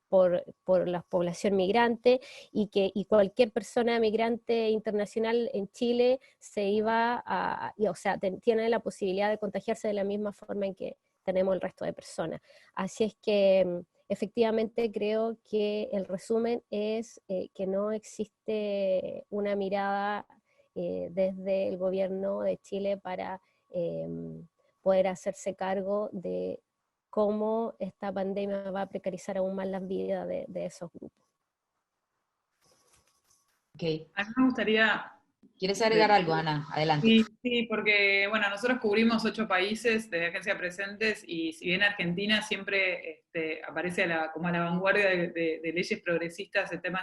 por la población migrante, y cualquier persona migrante internacional en Chile tiene la posibilidad de contagiarse de la misma forma en que tenemos el resto de personas. Así es que efectivamente creo que el resumen es que no existe una mirada desde el gobierno de Chile para poder hacerse cargo de cómo esta pandemia va a precarizar aún más las vidas de esos grupos. Okay. A mí me gustaría... ¿Quieres agregar algo, Ana? Adelante. Sí, porque bueno, nosotros cubrimos 8 países de Agencia Presentes, y si bien Argentina siempre aparece como a la vanguardia de leyes progresistas en temas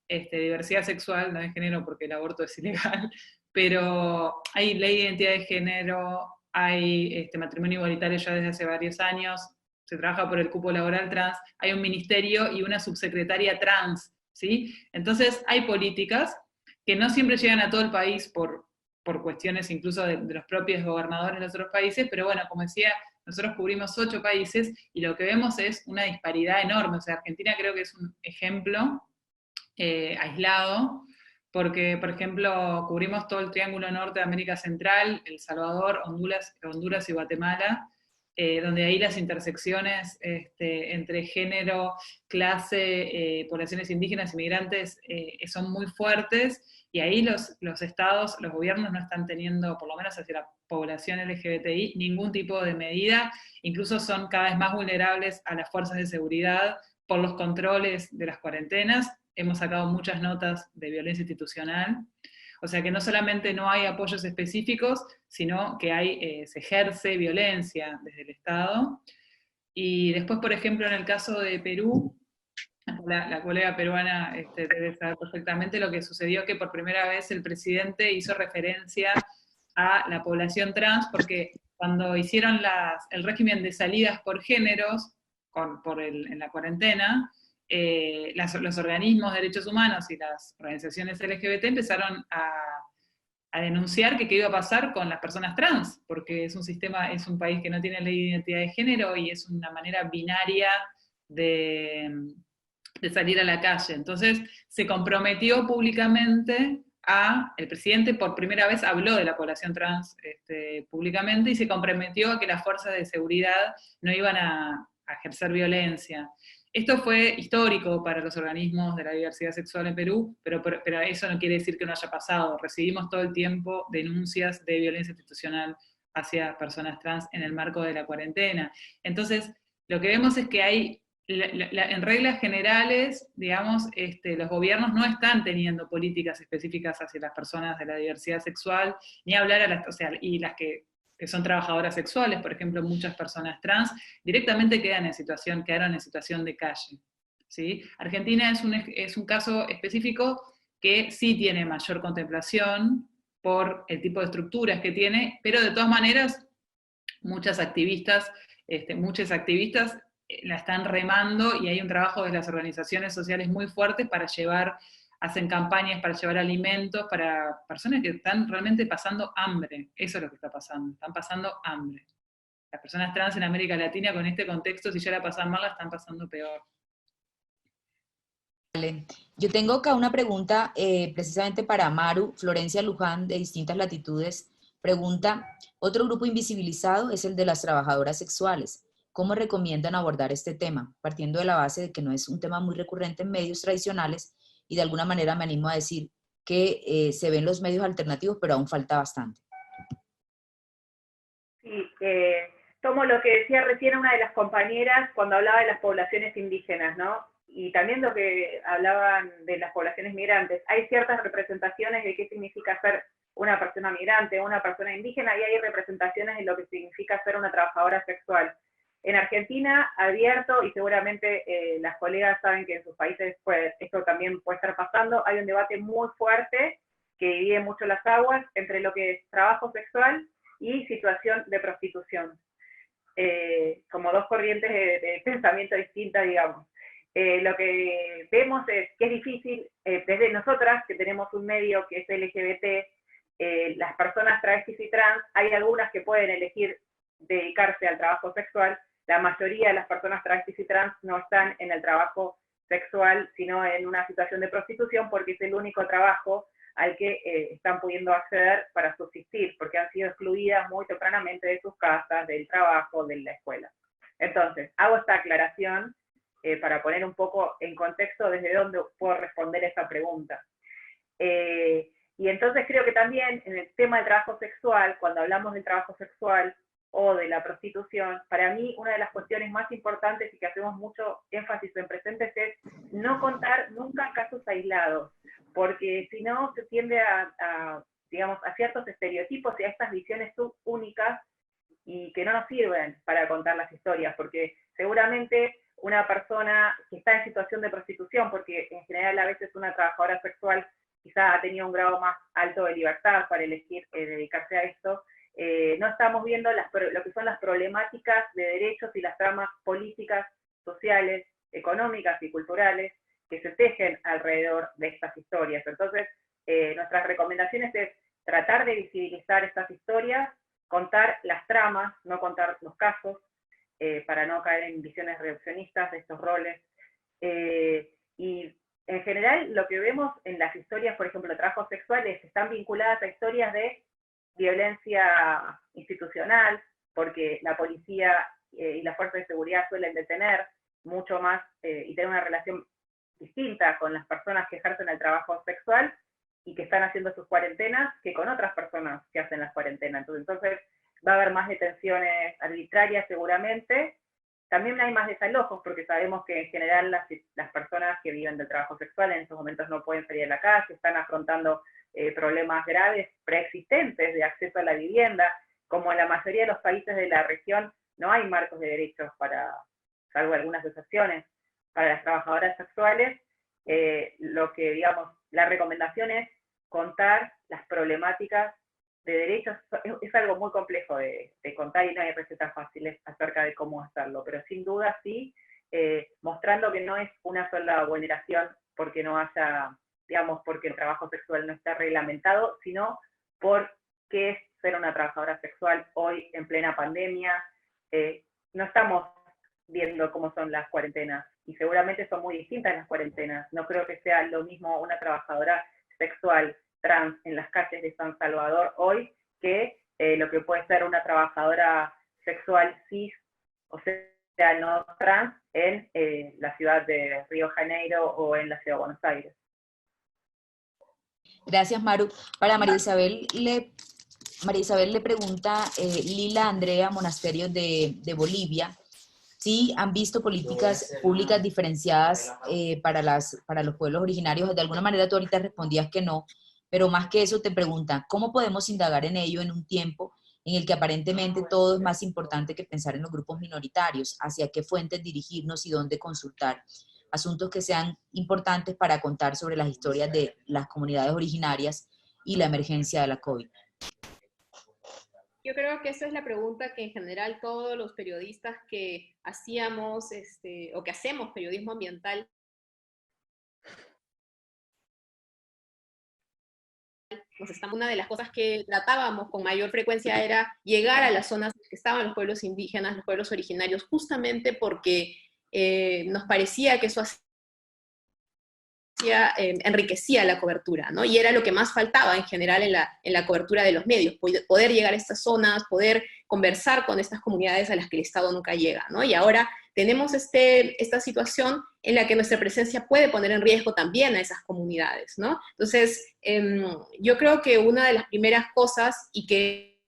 de diversidad sexual, no de género, porque el aborto es ilegal, pero hay ley de identidad de género, hay matrimonio igualitario ya desde hace varios años, se trabaja por el cupo laboral trans, hay un ministerio y una subsecretaria trans, ¿sí? Entonces hay políticas que no siempre llegan a todo el país por cuestiones incluso de los propios gobernadores de los otros países, pero bueno, como decía, nosotros cubrimos 8 países y lo que vemos es una disparidad enorme. O sea, Argentina creo que es un ejemplo aislado, porque, por ejemplo, cubrimos todo el Triángulo Norte de América Central, El Salvador, Honduras y Guatemala, donde ahí las intersecciones entre género, clase, poblaciones indígenas y migrantes son muy fuertes, y ahí los estados, los gobiernos no están teniendo, por lo menos hacia la población LGBTI, ningún tipo de medida, incluso son cada vez más vulnerables a las fuerzas de seguridad por los controles de las cuarentenas. Hemos sacado muchas notas de violencia institucional. O sea que no solamente no hay apoyos específicos, sino que se ejerce violencia desde el Estado. Y después, por ejemplo, en el caso de Perú, la colega peruana debe saber perfectamente lo que sucedió, que por primera vez el presidente hizo referencia a la población trans, porque cuando hicieron el régimen de salidas por géneros, en la cuarentena, los organismos de derechos humanos y las organizaciones LGBT empezaron a denunciar qué iba a pasar con las personas trans, porque es un país que no tiene ley de identidad de género y es una manera binaria de salir a la calle. Entonces se comprometió públicamente el presidente por primera vez habló de la población trans públicamente, y se comprometió a que las fuerzas de seguridad no iban a ejercer violencia. Esto fue histórico para los organismos de la diversidad sexual en Perú, pero eso no quiere decir que no haya pasado. Recibimos todo el tiempo denuncias de violencia institucional hacia personas trans en el marco de la cuarentena. Entonces, lo que vemos es que hay, en reglas generales, digamos, los gobiernos no están teniendo políticas específicas hacia las personas de la diversidad sexual, ni hablar y las que son trabajadoras sexuales, por ejemplo, muchas personas trans, directamente quedaron en situación de calle, ¿sí? Argentina es un caso específico que sí tiene mayor contemplación por el tipo de estructuras que tiene, pero de todas maneras, muchas activistas la están remando, y hay un trabajo de las organizaciones sociales muy fuerte hacen campañas para llevar alimentos para personas que están realmente pasando hambre. Eso es lo que está pasando, están pasando hambre. Las personas trans en América Latina con este contexto, si ya la pasan mal, la están pasando peor. Vale. Yo tengo acá una pregunta precisamente para Maru. Florencia Luján, de Distintas Latitudes, pregunta: otro grupo invisibilizado es el de las trabajadoras sexuales. ¿Cómo recomiendan abordar este tema? Partiendo de la base de que no es un tema muy recurrente en medios tradicionales, y de alguna manera me animo a decir que se ven los medios alternativos, pero aún falta bastante. Sí, tomo lo que decía recién una de las compañeras cuando hablaba de las poblaciones indígenas, ¿no? Y también lo que hablaban de las poblaciones migrantes. Hay ciertas representaciones de qué significa ser una persona migrante o una persona indígena, y hay representaciones de lo que significa ser una trabajadora sexual. En Argentina, abierto, y seguramente las colegas saben que en sus países esto también puede estar pasando, hay un debate muy fuerte que divide mucho las aguas entre lo que es trabajo sexual y situación de prostitución. Como dos corrientes de pensamiento distintas, digamos. Lo que vemos es que es difícil, desde nosotras, que tenemos un medio que es LGBT, las personas travestis y trans, hay algunas que pueden elegir dedicarse al trabajo sexual. La mayoría de las personas travestis y trans no están en el trabajo sexual, sino en una situación de prostitución, porque es el único trabajo al que están pudiendo acceder para subsistir, porque han sido excluidas muy tempranamente de sus casas, del trabajo, de la escuela. Entonces, hago esta aclaración para poner un poco en contexto desde dónde puedo responder esa pregunta. Y entonces creo que también en el tema del trabajo sexual, cuando hablamos del trabajo sexual o de la prostitución, para mí una de las cuestiones más importantes y que hacemos mucho énfasis en presentes es no contar nunca casos aislados, porque si no se tiende digamos, a ciertos estereotipos y a estas visiones únicas y que no nos sirven para contar las historias, porque seguramente una persona que está en situación de prostitución, porque en general a veces una trabajadora sexual quizá ha tenido un grado más alto de libertad para elegir dedicarse a esto, no estamos viendo lo que son las problemáticas de derechos y las tramas políticas, sociales, económicas y culturales que se tejen alrededor de estas historias. Entonces, nuestras recomendaciones es tratar de visibilizar estas historias, contar las tramas, no contar los casos, para no caer en visiones reduccionistas de estos roles. Y en general, lo que vemos en las historias, por ejemplo, de trabajos sexuales, están vinculadas a historias de violencia institucional, porque la policía y las fuerzas de seguridad suelen detener mucho más y tener una relación distinta con las personas que ejercen el trabajo sexual y que están haciendo sus cuarentenas que con otras personas que hacen las cuarentenas. Entonces va a haber más detenciones arbitrarias seguramente. También hay más desalojos, porque sabemos que en general las personas que viven del trabajo sexual en estos momentos no pueden salir a la calle, están afrontando problemas graves preexistentes de acceso a la vivienda. Como en la mayoría de los países de la región, no hay marcos de derechos salvo algunas excepciones, para las trabajadoras sexuales. Lo que, digamos, la recomendación es contar las problemáticas de derechos. Es algo muy complejo de contar y no hay recetas fáciles acerca de cómo hacerlo, pero sin duda sí, mostrando que no es una sola vulneración porque no haya, digamos, porque el trabajo sexual no está reglamentado, sino por qué es ser una trabajadora sexual hoy en plena pandemia. No estamos viendo cómo son las cuarentenas, y seguramente son muy distintas las cuarentenas. No creo que sea lo mismo una trabajadora sexual trans en las calles de San Salvador hoy que lo que puede ser una trabajadora sexual cis, o sea, no trans, en la ciudad de Río de Janeiro o en la ciudad de Buenos Aires. Gracias, Maru. Para María Isabel le pregunta Lila Andrea Monasterio de Bolivia, si han visto políticas públicas diferenciadas para los pueblos originarios. De alguna manera tú ahorita respondías que no, pero más que eso te pregunta, ¿cómo podemos indagar en ello en un tiempo en el que aparentemente todo es más importante que pensar en los grupos minoritarios? ¿Hacia qué fuentes dirigirnos y dónde consultar? Asuntos que sean importantes para contar sobre las historias de las comunidades originarias y la emergencia de la COVID. Yo creo que esa es la pregunta que en general todos los periodistas que hacíamos o que hacemos periodismo ambiental una de las cosas que tratábamos con mayor frecuencia era llegar a las zonas que estaban los pueblos indígenas, los pueblos originarios, justamente porque nos parecía que eso enriquecía la cobertura, ¿no? Y era lo que más faltaba en general en la cobertura de los medios, poder llegar a estas zonas, poder conversar con estas comunidades a las que el Estado nunca llega, ¿no? Y ahora tenemos esta situación en la que nuestra presencia puede poner en riesgo también a esas comunidades, ¿no? Entonces, yo creo que una de las primeras cosas y que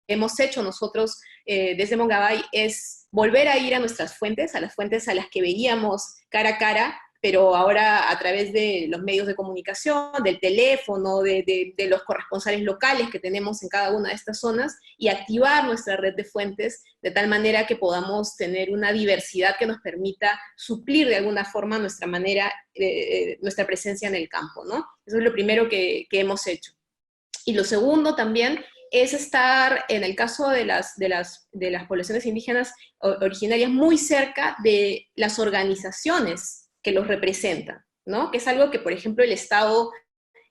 hemos hecho nosotros desde Mongabay es volver a ir a nuestras fuentes, a las fuentes a las que veíamos cara a cara pero ahora a través de los medios de comunicación, del teléfono, de los corresponsales locales que tenemos en cada una de estas zonas, y activar nuestra red de fuentes de tal manera que podamos tener una diversidad que nos permita suplir de alguna forma nuestra nuestra presencia en el campo, ¿no? Eso es lo primero que hemos hecho. Y lo segundo también es estar, en el caso de las poblaciones indígenas originarias, muy cerca de las organizaciones que los representan, ¿no? Que es algo que, por ejemplo, el Estado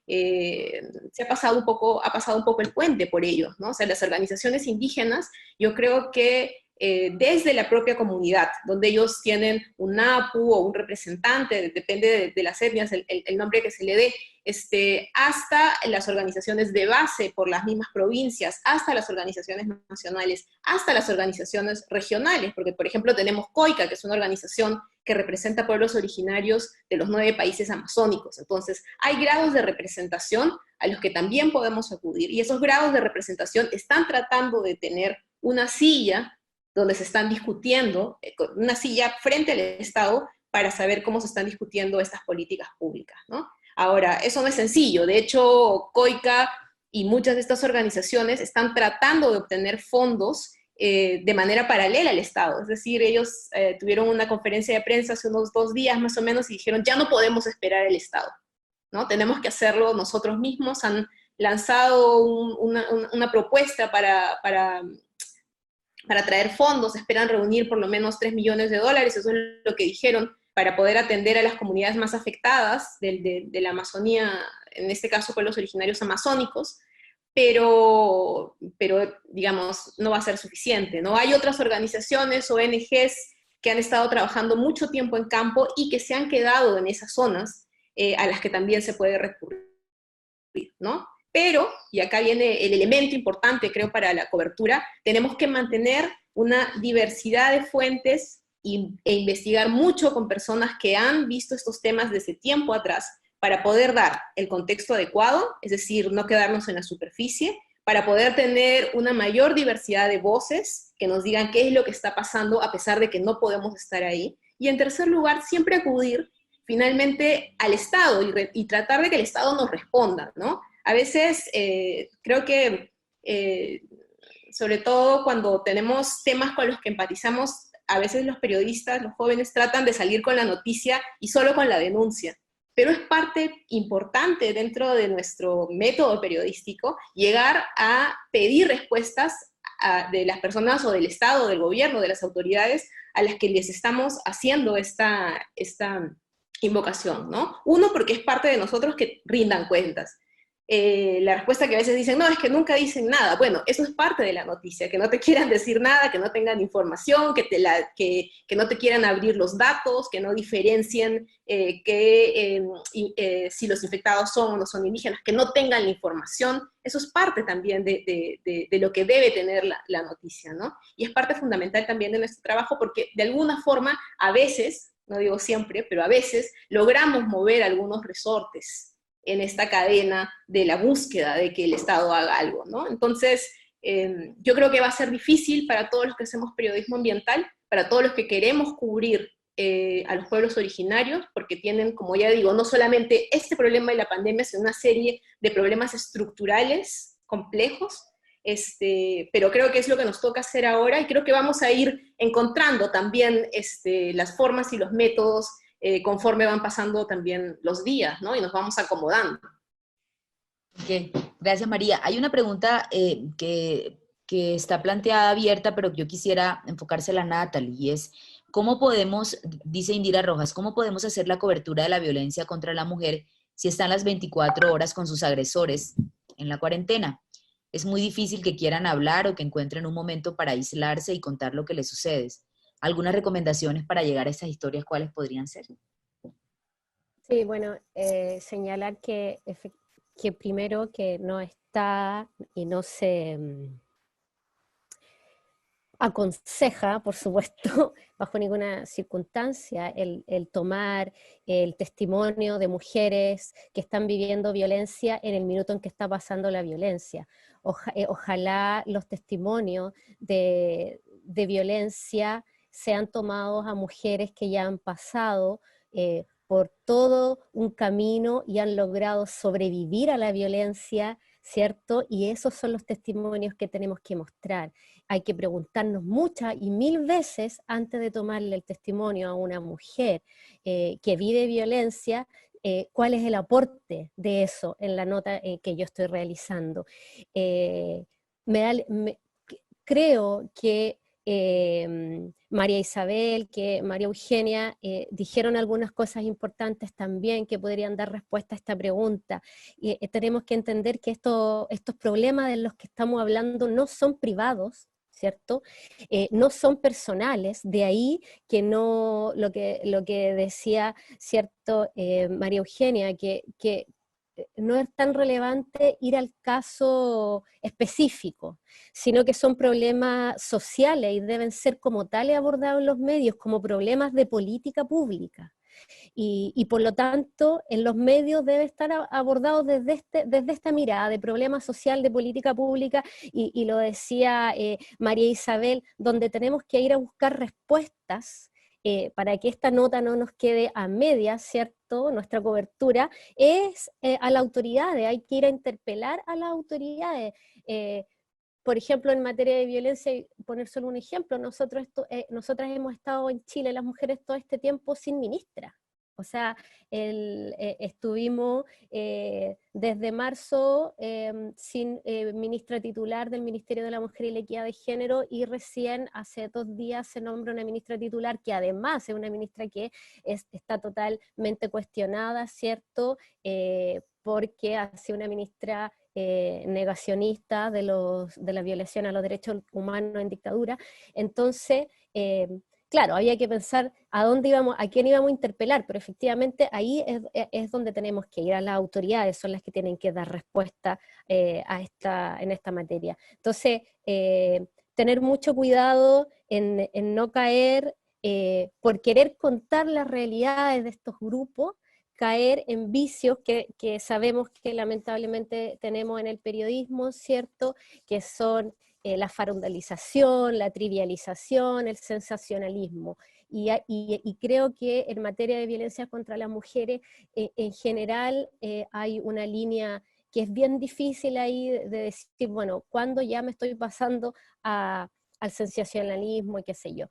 ha pasado un poco el puente por ellos, ¿no? O sea, las organizaciones indígenas, yo creo que desde la propia comunidad, donde ellos tienen un APU o un representante, depende de las etnias, el nombre que se le dé, hasta las organizaciones de base por las mismas provincias, hasta las organizaciones nacionales, hasta las organizaciones regionales, porque por ejemplo tenemos COICA, que es una organización que representa pueblos originarios de los 9 países amazónicos. Entonces, hay grados de representación a los que también podemos acudir, y esos grados de representación están tratando de tener una silla donde se están discutiendo, una silla frente al Estado, para saber cómo se están discutiendo estas políticas públicas, ¿no? Ahora, eso no es sencillo. De hecho, COICA y muchas de estas organizaciones están tratando de obtener fondos de manera paralela al Estado. Es decir, ellos tuvieron una conferencia de prensa hace unos 2 días más o menos y dijeron, ya no podemos esperar al Estado, ¿no? Tenemos que hacerlo nosotros mismos. Han lanzado una propuesta para traer fondos, esperan reunir por lo menos $3 millones, eso es lo que dijeron, para poder atender a las comunidades más afectadas de la Amazonía, en este caso pueblos originarios amazónicos, pero digamos, no va a ser suficiente, ¿no? Hay otras organizaciones, ONGs, que han estado trabajando mucho tiempo en campo y que se han quedado en esas zonas, a las que también se puede recurrir, ¿no? Pero, y acá viene el elemento importante, creo, para la cobertura, tenemos que mantener una diversidad de fuentes e investigar mucho con personas que han visto estos temas desde tiempo atrás, para poder dar el contexto adecuado, es decir, no quedarnos en la superficie, para poder tener una mayor diversidad de voces que nos digan qué es lo que está pasando a pesar de que no podemos estar ahí. Y en tercer lugar, siempre acudir finalmente al Estado y tratar de que el Estado nos responda, ¿no? A veces creo que, sobre todo cuando tenemos temas con los que empatizamos, a veces los periodistas, los jóvenes, tratan de salir con la noticia y solo con la denuncia. Pero es parte importante dentro de nuestro método periodístico llegar a pedir respuestas de las personas o del Estado, del gobierno, de las autoridades a las que les estamos haciendo esta invocación, ¿no? Uno, porque es parte de nosotros que rindan cuentas. La respuesta que a veces dicen, no, es que nunca dicen nada. Bueno, eso es parte de la noticia, que no te quieran decir nada, que no tengan información, que no te quieran abrir los datos, que no diferencien si los infectados son o no son indígenas, que no tengan la información. Eso es parte también de lo que debe tener la noticia, ¿no? Y es parte fundamental también de nuestro trabajo, porque de alguna forma, a veces, no digo siempre, pero a veces logramos mover algunos resortes en esta cadena de la búsqueda de que el Estado haga algo, ¿no? Entonces, yo creo que va a ser difícil para todos los que hacemos periodismo ambiental, para todos los que queremos cubrir a los pueblos originarios, porque tienen, como ya digo, no solamente este problema de la pandemia, sino una serie de problemas estructurales complejos, pero creo que es lo que nos toca hacer ahora, y creo que vamos a ir encontrando también las formas y los métodos conforme van pasando también los días, ¿no? Y nos vamos acomodando. Okay. Gracias, María. Hay una pregunta que está planteada abierta, pero yo quisiera enfocársela a Natalie, y es, ¿cómo podemos, dice Indira Rojas, cómo podemos hacer la cobertura de la violencia contra la mujer si están las 24 horas con sus agresores en la cuarentena? Es muy difícil que quieran hablar o que encuentren un momento para aislarse y contar lo que les sucede. ¿Algunas recomendaciones para llegar a esas historias, cuáles podrían ser? Sí, bueno, señalar que primero que no está y no se aconseja, por supuesto, bajo ninguna circunstancia, el tomar el testimonio de mujeres que están viviendo violencia en el minuto en que está pasando la violencia. Ojalá los testimonios de violencia sean tomados a mujeres que ya han pasado por todo un camino y han logrado sobrevivir a la violencia, ¿cierto? Y esos son los testimonios que tenemos que mostrar. Hay que preguntarnos muchas y mil veces antes de tomarle el testimonio a una mujer que vive violencia, cuál es el aporte de eso en la nota que yo estoy realizando. Creo que María Isabel, que María Eugenia dijeron algunas cosas importantes también que podrían dar respuesta a esta pregunta. Tenemos que entender que estos problemas de los que estamos hablando no son privados, ¿cierto? No son personales, de ahí que no, lo que decía, ¿cierto? María Eugenia, que no es tan relevante ir al caso específico, sino que son problemas sociales y deben ser como tales abordados en los medios, como problemas de política pública. Y por lo tanto, en los medios debe estar abordado desde esta mirada de problema social, de política pública, y lo decía María Isabel, donde tenemos que ir a buscar respuestas para que esta nota no nos quede a medias, ¿cierto? Nuestra cobertura es a las autoridades, hay que ir a interpelar a las autoridades. Por ejemplo, en materia de violencia, poner solo un ejemplo, nosotras hemos estado en Chile, las mujeres, todo este tiempo sin ministra. O sea, estuvimos desde marzo sin ministra titular del Ministerio de la Mujer y la Equidad de Género, y recién hace 2 días se nombra una ministra titular que además es una ministra que está totalmente cuestionada, ¿cierto? Porque ha sido una ministra negacionista de la violación a los derechos humanos en dictadura. Entonces, claro, había que pensar a quién íbamos a interpelar, pero efectivamente ahí es donde tenemos que ir, a las autoridades, son las que tienen que dar respuesta en esta materia. Entonces, tener mucho cuidado en no caer, por querer contar las realidades de estos grupos, caer en vicios que sabemos que lamentablemente tenemos en el periodismo, ¿cierto? Que son la farandalización, la trivialización, el sensacionalismo. Y creo que en materia de violencia contra las mujeres, en general, hay una línea que es bien difícil ahí de decir, bueno, ¿cuándo ya me estoy pasando al sensacionalismo y qué sé yo?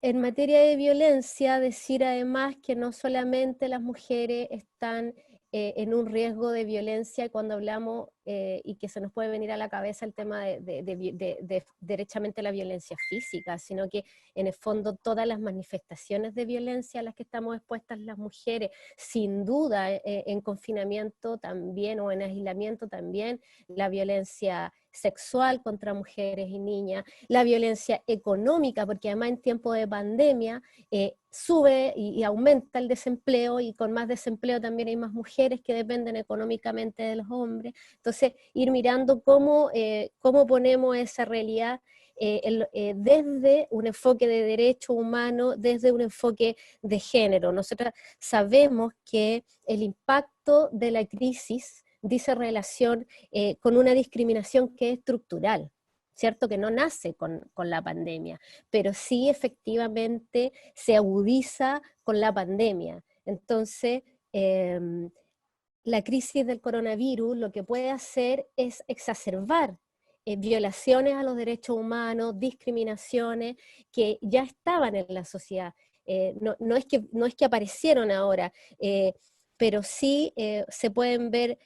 En materia de violencia, decir además que no solamente las mujeres están en un riesgo de violencia, cuando hablamos, y que se nos puede venir a la cabeza el tema de derechamente la violencia física, sino que en el fondo todas las manifestaciones de violencia a las que estamos expuestas las mujeres, sin duda en confinamiento también, o en aislamiento también, la violencia sexual contra mujeres y niñas, la violencia económica, porque además en tiempo de pandemia sube y aumenta el desempleo, y con más desempleo también hay más mujeres que dependen económicamente de los hombres. Entonces, ir mirando cómo ponemos esa realidad desde un enfoque de derecho humano, desde un enfoque de género. Nosotros sabemos que el impacto de la crisis dice relación con una discriminación que es estructural, ¿cierto? Que no nace con la pandemia, pero sí efectivamente se agudiza con la pandemia. Entonces, la crisis del coronavirus lo que puede hacer es exacerbar violaciones a los derechos humanos, discriminaciones que ya estaban en la sociedad. No es que aparecieron ahora, pero sí se pueden ver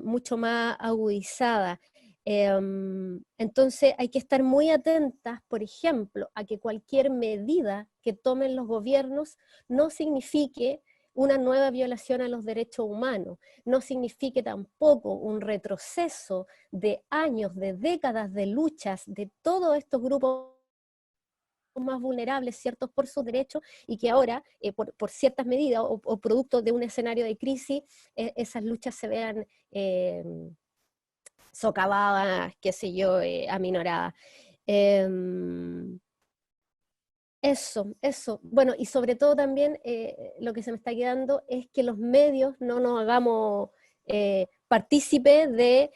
mucho más agudizadas. Entonces hay que estar muy atentas, por ejemplo, a que cualquier medida que tomen los gobiernos no signifique una nueva violación a los derechos humanos, no signifique tampoco un retroceso de años, de décadas de luchas de todos estos grupos más vulnerables, ciertos por sus derechos, y que ahora, por ciertas medidas o producto de un escenario de crisis, esas luchas se vean socavadas, qué sé yo, aminoradas. Eso. Bueno, y sobre todo también lo que se me está quedando es que los medios no nos hagamos partícipe de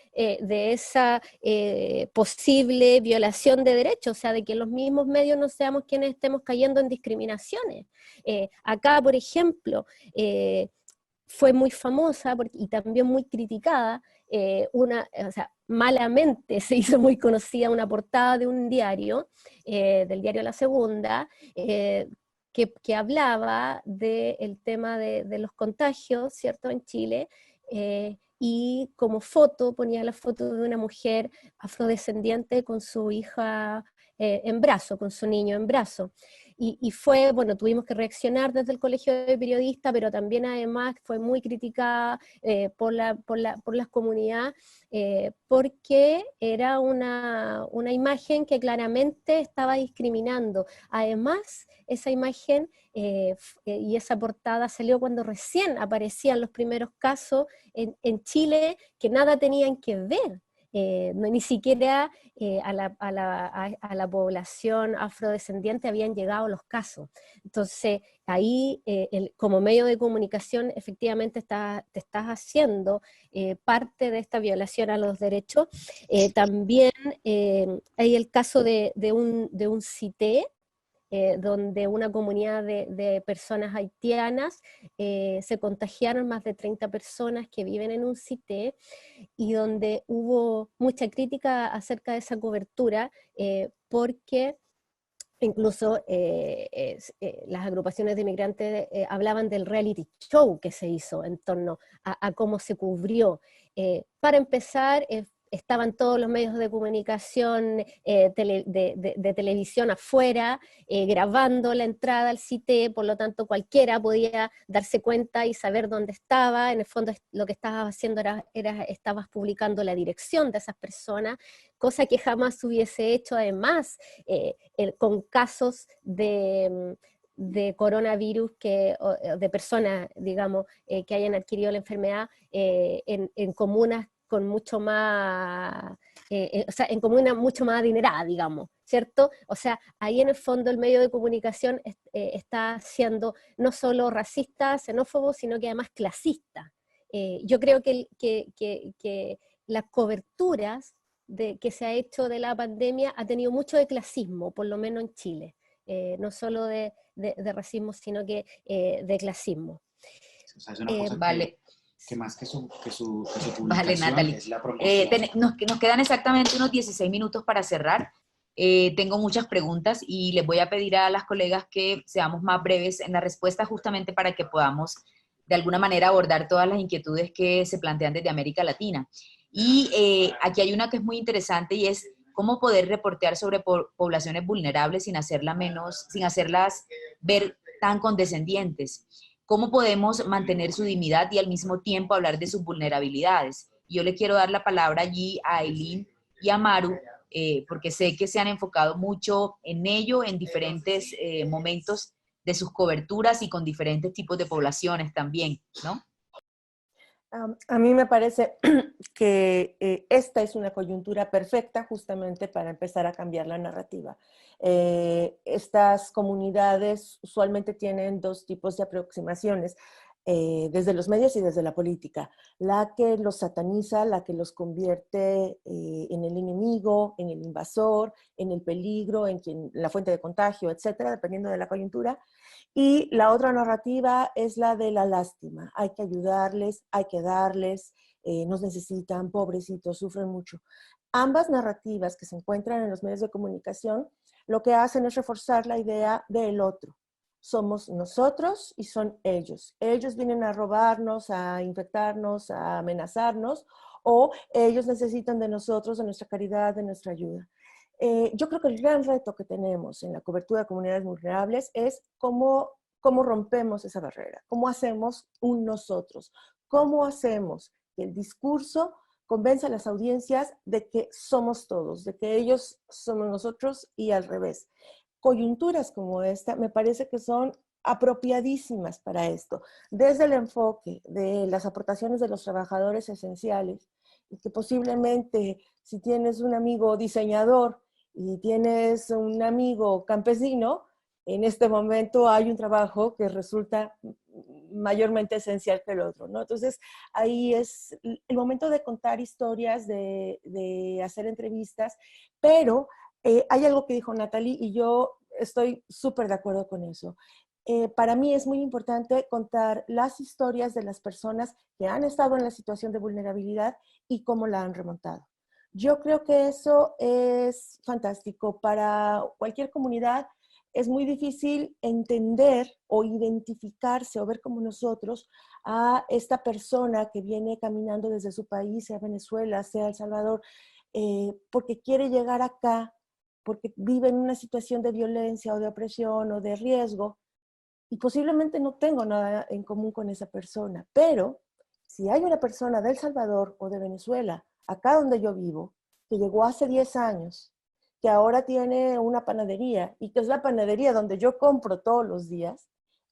esa posible violación de derechos, o sea, de que los mismos medios no seamos quienes estemos cayendo en discriminaciones. Acá, por ejemplo, fue muy famosa y también muy criticada, o sea, malamente se hizo muy conocida una portada de un diario, del diario La Segunda, que hablaba del tema de los contagios, ¿cierto?, en Chile, y como foto ponía la foto de una mujer afrodescendiente con su hija en brazo, con su niño en brazo. Y fue, bueno, tuvimos que reaccionar desde el Colegio de Periodistas, pero también además fue muy criticada por las comunidades, porque era una imagen que claramente estaba discriminando. Además, esa imagen y esa portada salió cuando recién aparecían los primeros casos en Chile, que nada tenían que ver. Ni siquiera a la población afrodescendiente habían llegado los casos. Entonces, ahí, como medio de comunicación, efectivamente te estás haciendo parte de esta violación a los derechos. También hay el caso de un CITE, donde una comunidad de personas haitianas se contagiaron, más de 30 personas que viven en un CITE, y donde hubo mucha crítica acerca de esa cobertura, porque incluso las agrupaciones de inmigrantes hablaban del reality show que se hizo en torno a cómo se cubrió. Para empezar, estaban todos los medios de comunicación de televisión afuera, grabando la entrada al CITE, por lo tanto cualquiera podía darse cuenta y saber dónde estaba. En el fondo lo que estabas haciendo estabas publicando la dirección de esas personas, cosa que jamás hubiese hecho además con casos de coronavirus, de personas, digamos, que hayan adquirido la enfermedad en comunas con mucho más, o sea, en comunas mucho más adineradas, digamos, ¿cierto? O sea, ahí en el fondo el medio de comunicación está siendo no solo racista, xenófobo, sino que además clasista. Yo creo que las coberturas que se ha hecho de la pandemia ha tenido mucho de clasismo, por lo menos en Chile. No solo de racismo, sino que de clasismo. O sea, es una cosa vale. que más que su publicación vale, Natalie. es la promoción. Nos quedan exactamente unos 16 minutos para cerrar. Tengo muchas preguntas y les voy a pedir a las colegas que seamos más breves en la respuesta, justamente para que podamos de alguna manera abordar todas las inquietudes que se plantean desde América Latina. Y aquí hay una que es muy interesante, y es cómo poder reportear sobre poblaciones vulnerables sin hacerlas ver tan condescendientes. ¿Cómo podemos mantener su dignidad y al mismo tiempo hablar de sus vulnerabilidades? Yo le quiero dar la palabra allí a Aileen y a Maru, porque sé que se han enfocado mucho en ello en diferentes momentos de sus coberturas y con diferentes tipos de poblaciones también, ¿no? A mí me parece que esta es una coyuntura perfecta justamente para empezar a cambiar la narrativa. Estas comunidades usualmente tienen dos tipos de aproximaciones, desde los medios y desde la política. La que los sataniza, la que los convierte en el enemigo, en el invasor, en el peligro, en la fuente de contagio, etcétera, dependiendo de la coyuntura. Y la otra narrativa es la de la lástima. Hay que ayudarles, hay que darles, nos necesitan, pobrecitos, sufren mucho. Ambas narrativas que se encuentran en los medios de comunicación lo que hacen es reforzar la idea del otro. Somos nosotros y son ellos. Ellos vienen a robarnos, a infectarnos, a amenazarnos, o ellos necesitan de nosotros, de nuestra caridad, de nuestra ayuda. Yo creo que el gran reto que tenemos en la cobertura de comunidades vulnerables es cómo rompemos esa barrera, cómo hacemos un nosotros, cómo hacemos que el discurso convenza a las audiencias de que somos todos, de que ellos somos nosotros y al revés. Coyunturas como esta me parece que son apropiadísimas para esto, desde el enfoque de las aportaciones de los trabajadores esenciales, y que posiblemente si tienes un amigo diseñador y tienes un amigo campesino, en este momento hay un trabajo que resulta mayormente esencial que el otro, ¿no? Entonces, ahí es el momento de contar historias, de hacer entrevistas, pero hay algo que dijo Natalie y yo estoy súper de acuerdo con eso. Para mí es muy importante contar las historias de las personas que han estado en la situación de vulnerabilidad y cómo la han remontado. Yo creo que eso es fantástico para cualquier comunidad. Es muy difícil entender o identificarse o ver como nosotros a esta persona que viene caminando desde su país, sea Venezuela, sea El Salvador, porque quiere llegar acá, porque vive en una situación de violencia o de opresión o de riesgo, y posiblemente no tengo nada en común con esa persona. Pero si hay una persona de El Salvador o de Venezuela, acá donde yo vivo, que llegó hace 10 años, que ahora tiene una panadería y que es la panadería donde yo compro todos los días,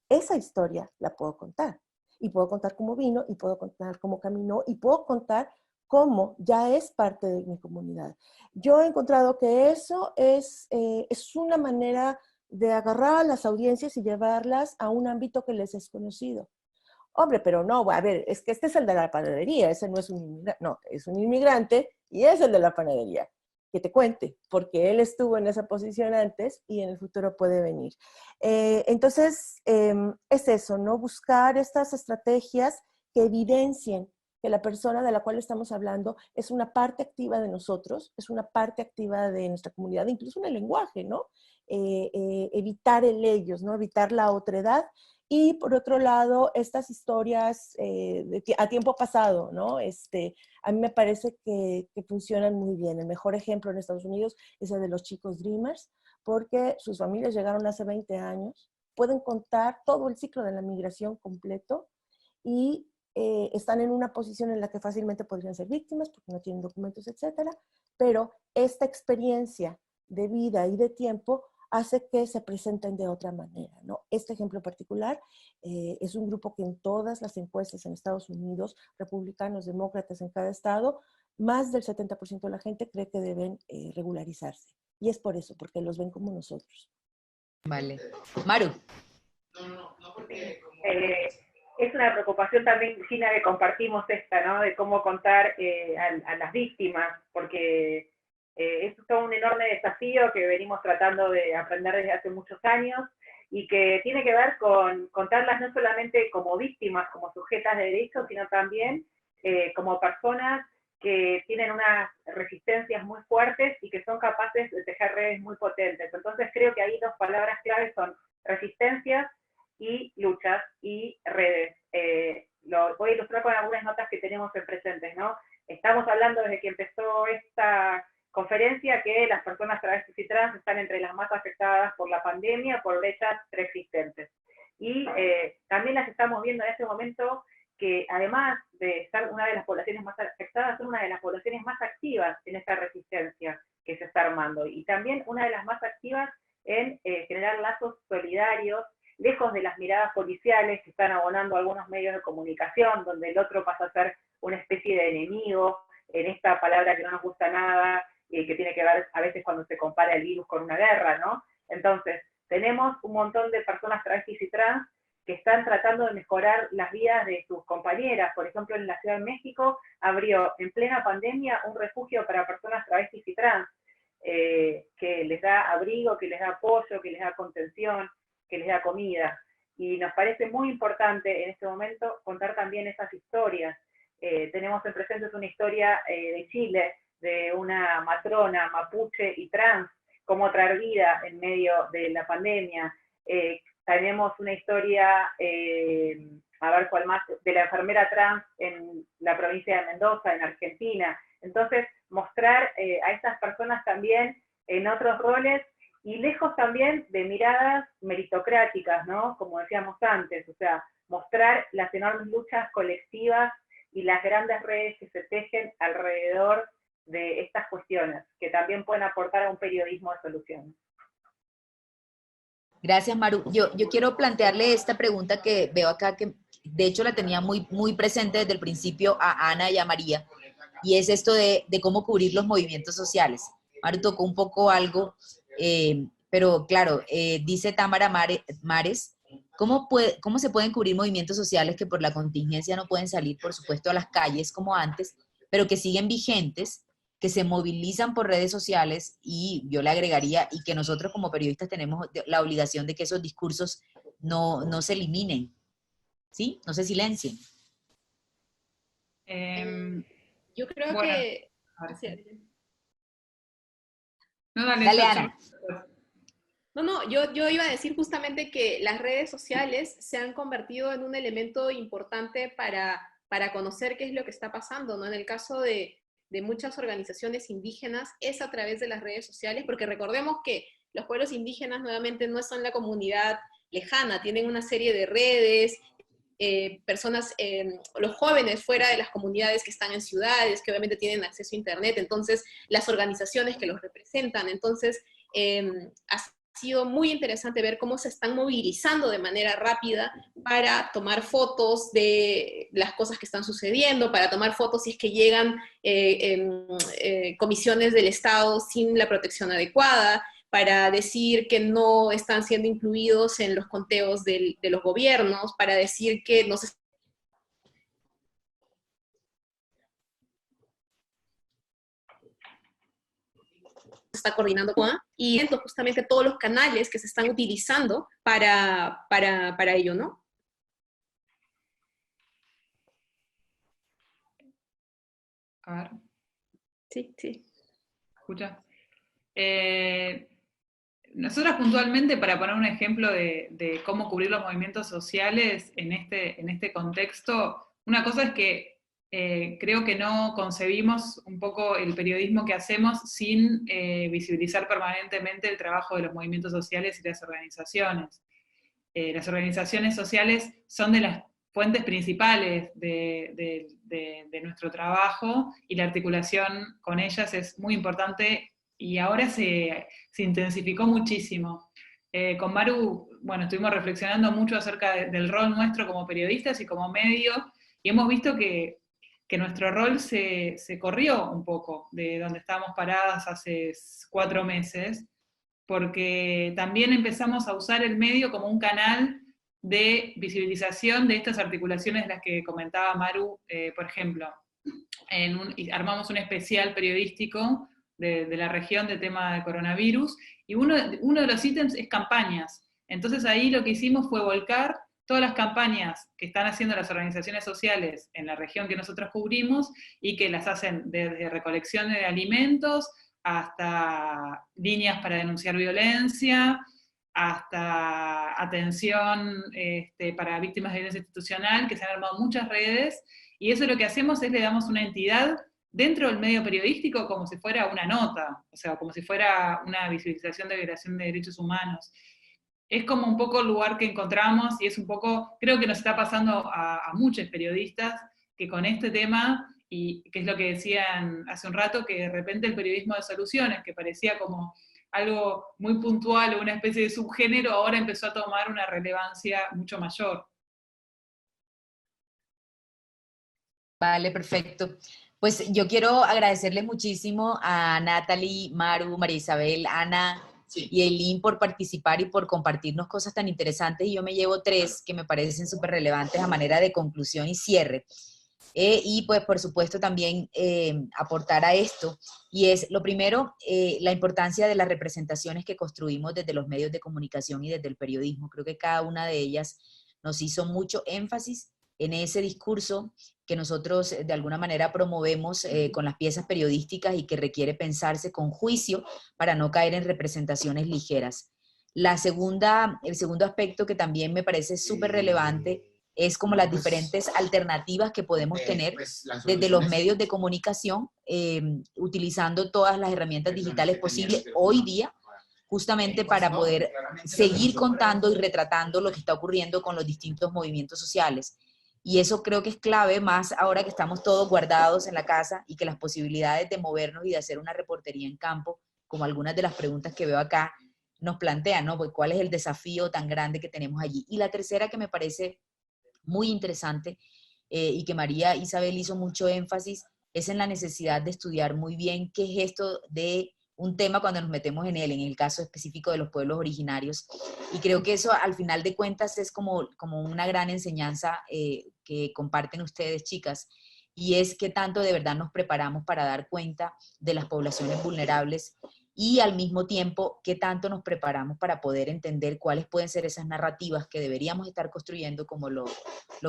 esa historia la puedo contar. Y puedo contar cómo vino, y puedo contar cómo caminó, y puedo contar cómo ya es parte de mi comunidad. Yo he encontrado que eso es una manera de agarrar a las audiencias y llevarlas a un ámbito que les es conocido. Hombre, pero no, a ver, es que este es el de la panadería, ese no es un inmigrante, no, es un inmigrante y es el de la panadería. Que te cuente, porque él estuvo en esa posición antes y en el futuro puede venir. Entonces, es eso, ¿no? Buscar estas estrategias que evidencien que la persona de la cual estamos hablando es una parte activa de nosotros, es una parte activa de nuestra comunidad, incluso en el lenguaje, ¿no? Evitar el ellos, ¿no? Evitar la otredad. Y por otro lado, estas historias a tiempo pasado, ¿no? A mí me parece que funcionan muy bien. El mejor ejemplo en Estados Unidos es el de los chicos Dreamers, porque sus familias llegaron hace 20 años, pueden contar todo el ciclo de la migración completo y están en una posición en la que fácilmente podrían ser víctimas porque no tienen documentos, etcétera, pero esta experiencia de vida y de tiempo hace que se presenten de otra manera, ¿no? Este ejemplo particular es un grupo que en todas las encuestas en Estados Unidos, republicanos, demócratas en cada estado, más del 70% de la gente cree que deben regularizarse. Y es por eso, porque los ven como nosotros. Vale. Maru. Es una preocupación también, Gina, que compartimos esta, ¿no? De cómo contar a las víctimas, porque es todo un enorme desafío que venimos tratando de aprender desde hace muchos años y que tiene que ver con contarlas no solamente como víctimas, como sujetas de derechos, sino también como personas que tienen unas resistencias muy fuertes y que son capaces de tejer redes muy potentes. Entonces creo que ahí dos palabras claves son resistencias y luchas y redes. Lo voy a ilustrar con algunas notas que tenemos en presentes, ¿no? Estamos hablando desde que empezó esta conferencia que las personas travestis y trans están entre las más afectadas por la pandemia, por brechas preexistentes. Y también las estamos viendo en este momento que además de ser una de las poblaciones más afectadas, son una de las poblaciones más activas en esta resistencia que se está armando. Y también una de las más activas en generar lazos solidarios, lejos de las miradas policiales que están abonando algunos medios de comunicación, donde el otro pasa a ser una especie de enemigo, en esta palabra que no nos gusta nada, que tiene que ver a veces cuando se compara el virus con una guerra, ¿no? Entonces, tenemos un montón de personas travestis y trans que están tratando de mejorar las vidas de sus compañeras. Por ejemplo, en la Ciudad de México abrió en plena pandemia un refugio para personas travestis y trans, que les da abrigo, que les da apoyo, que les da contención, que les da comida. Y nos parece muy importante en este momento contar también esas historias. Tenemos en presente una historia de Chile, de una matrona mapuche y trans, cómo traer vida en medio de la pandemia. Tenemos una historia, a ver cuál más, de la enfermera trans en la provincia de Mendoza, en Argentina. Entonces, mostrar a estas personas también en otros roles y lejos también de miradas meritocráticas, ¿no? Como decíamos antes, o sea, mostrar las enormes luchas colectivas y las grandes redes que se tejen alrededor de estas cuestiones, que también pueden aportar a un periodismo de soluciones. Gracias, Maru. Yo quiero plantearle esta pregunta que veo acá, que de hecho la tenía muy presente desde el principio a Ana y a María, y es esto de cómo cubrir los movimientos sociales. Maru tocó un poco algo, pero claro, dice Tamara Mares ¿Cómo se pueden cubrir movimientos sociales que por la contingencia no pueden salir, por supuesto, a las calles como antes, pero que siguen vigentes, que se movilizan por redes sociales y yo le agregaría, y que nosotros como periodistas tenemos la obligación de que esos discursos no se eliminen, ¿sí? No se silencien. Yo creo bueno, que... ahora sí. sí. No, dale, Dale, Ana. No, yo iba a decir justamente que las redes sociales se han convertido en un elemento importante para conocer qué es lo que está pasando, ¿no? En el caso de muchas organizaciones indígenas es a través de las redes sociales, porque recordemos que los pueblos indígenas nuevamente no son la comunidad lejana, tienen una serie de redes, personas, los jóvenes fuera de las comunidades que están en ciudades, que obviamente tienen acceso a internet, entonces las organizaciones que los representan, entonces ha sido muy interesante ver cómo se están movilizando de manera rápida para tomar fotos de las cosas que están sucediendo, para tomar fotos si es que llegan comisiones del Estado sin la protección adecuada, para decir que no están siendo incluidos en los conteos de los gobiernos, para decir que no se está coordinando con, y justamente todos los canales que se están utilizando para ello, ¿no? A ver. Sí. ¿Escucha? Nosotras puntualmente, para poner un ejemplo de cómo cubrir los movimientos sociales en este contexto, una cosa es que creo que no concebimos un poco el periodismo que hacemos sin visibilizar permanentemente el trabajo de los movimientos sociales y las organizaciones. Las organizaciones sociales son de las fuentes principales de nuestro trabajo y la articulación con ellas es muy importante y ahora se intensificó muchísimo. Con Maru, bueno, estuvimos reflexionando mucho acerca del rol nuestro como periodistas y como medio, y hemos visto que nuestro rol se corrió un poco de donde estábamos paradas hace 4 meses, porque también empezamos a usar el medio como un canal de visibilización de estas articulaciones de las que comentaba Maru, por ejemplo. Armamos un especial periodístico de la región de tema de coronavirus, y uno de los ítems es campañas. Entonces ahí lo que hicimos fue volcar todas las campañas que están haciendo las organizaciones sociales en la región que nosotros cubrimos, y que las hacen desde recolección de alimentos, hasta líneas para denunciar violencia, hasta atención para víctimas de violencia institucional, que se han armado muchas redes, y eso lo que hacemos es le damos una entidad dentro del medio periodístico como si fuera una nota, o sea, como si fuera una visibilización de violación de derechos humanos. Es como un poco el lugar que encontramos, y es un poco, creo que nos está pasando a muchos periodistas, que con este tema, y que es lo que decían hace un rato, que de repente el periodismo de soluciones, que parecía como algo muy puntual o una especie de subgénero, ahora empezó a tomar una relevancia mucho mayor. Vale, perfecto. Pues yo quiero agradecerle muchísimo a Natalie, Maru, María Isabel, Ana y Eileen por participar y por compartirnos cosas tan interesantes, y yo me llevo 3 que me parecen súper relevantes a manera de conclusión y cierre. Y pues por supuesto también aportar a esto, y es lo primero, la importancia de las representaciones que construimos desde los medios de comunicación y desde el periodismo. Creo que cada una de ellas nos hizo mucho énfasis en ese discurso que nosotros de alguna manera promovemos con las piezas periodísticas, y que requiere pensarse con juicio para no caer en representaciones ligeras. El segundo aspecto que también me parece súper relevante es como las diferentes alternativas que podemos tener desde los medios de comunicación, utilizando todas las herramientas digitales posibles hoy día, justamente para poder seguir contando y retratando lo que está ocurriendo con los distintos movimientos sociales. Y eso creo que es clave, más ahora que estamos todos guardados en la casa y que las posibilidades de movernos y de hacer una reportería en campo, como algunas de las preguntas que veo acá nos plantean, ¿no? Pues, ¿cuál es el desafío tan grande que tenemos allí? Y la tercera, que me parece muy interesante y que María Isabel hizo mucho énfasis, es en la necesidad de estudiar muy bien qué es esto de un tema cuando nos metemos en él, en el caso específico de los pueblos originarios. Y creo que eso al final de cuentas es como una gran enseñanza que comparten ustedes, chicas, y es que tanto de verdad nos preparamos para dar cuenta de las poblaciones vulnerables y al mismo tiempo qué tanto nos preparamos para poder entender cuáles pueden ser esas narrativas que deberíamos estar construyendo como lo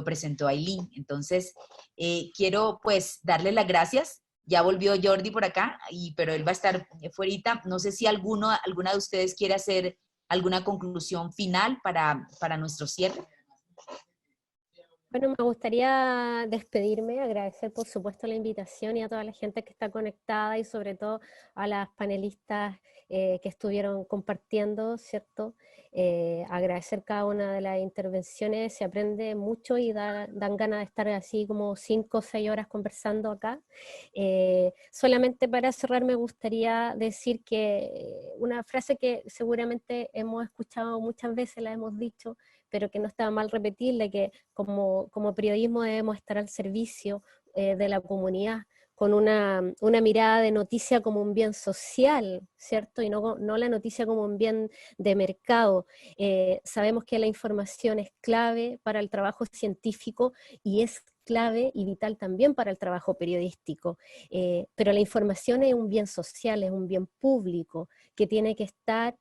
presentó Aylin. Entonces, quiero pues darle las gracias. Ya volvió Jordi por acá, pero él va a estar fuerita. No sé si alguna de ustedes quiere hacer alguna conclusión final para nuestro cierre. Bueno, me gustaría despedirme, agradecer por supuesto la invitación y a toda la gente que está conectada y sobre todo a las panelistas que estuvieron compartiendo, ¿cierto? Agradecer cada una de las intervenciones, se aprende mucho y dan ganas de estar así como 5 o 6 horas conversando acá. Solamente para cerrar me gustaría decir que una frase que seguramente hemos escuchado muchas veces, la hemos dicho, pero que no está mal repetirle, que como periodismo debemos estar al servicio de la comunidad, con una mirada de noticia como un bien social, ¿cierto? Y no la noticia como un bien de mercado. Sabemos que la información es clave para el trabajo científico y es clave y vital también para el trabajo periodístico, pero la información es un bien social, es un bien público que tiene que estar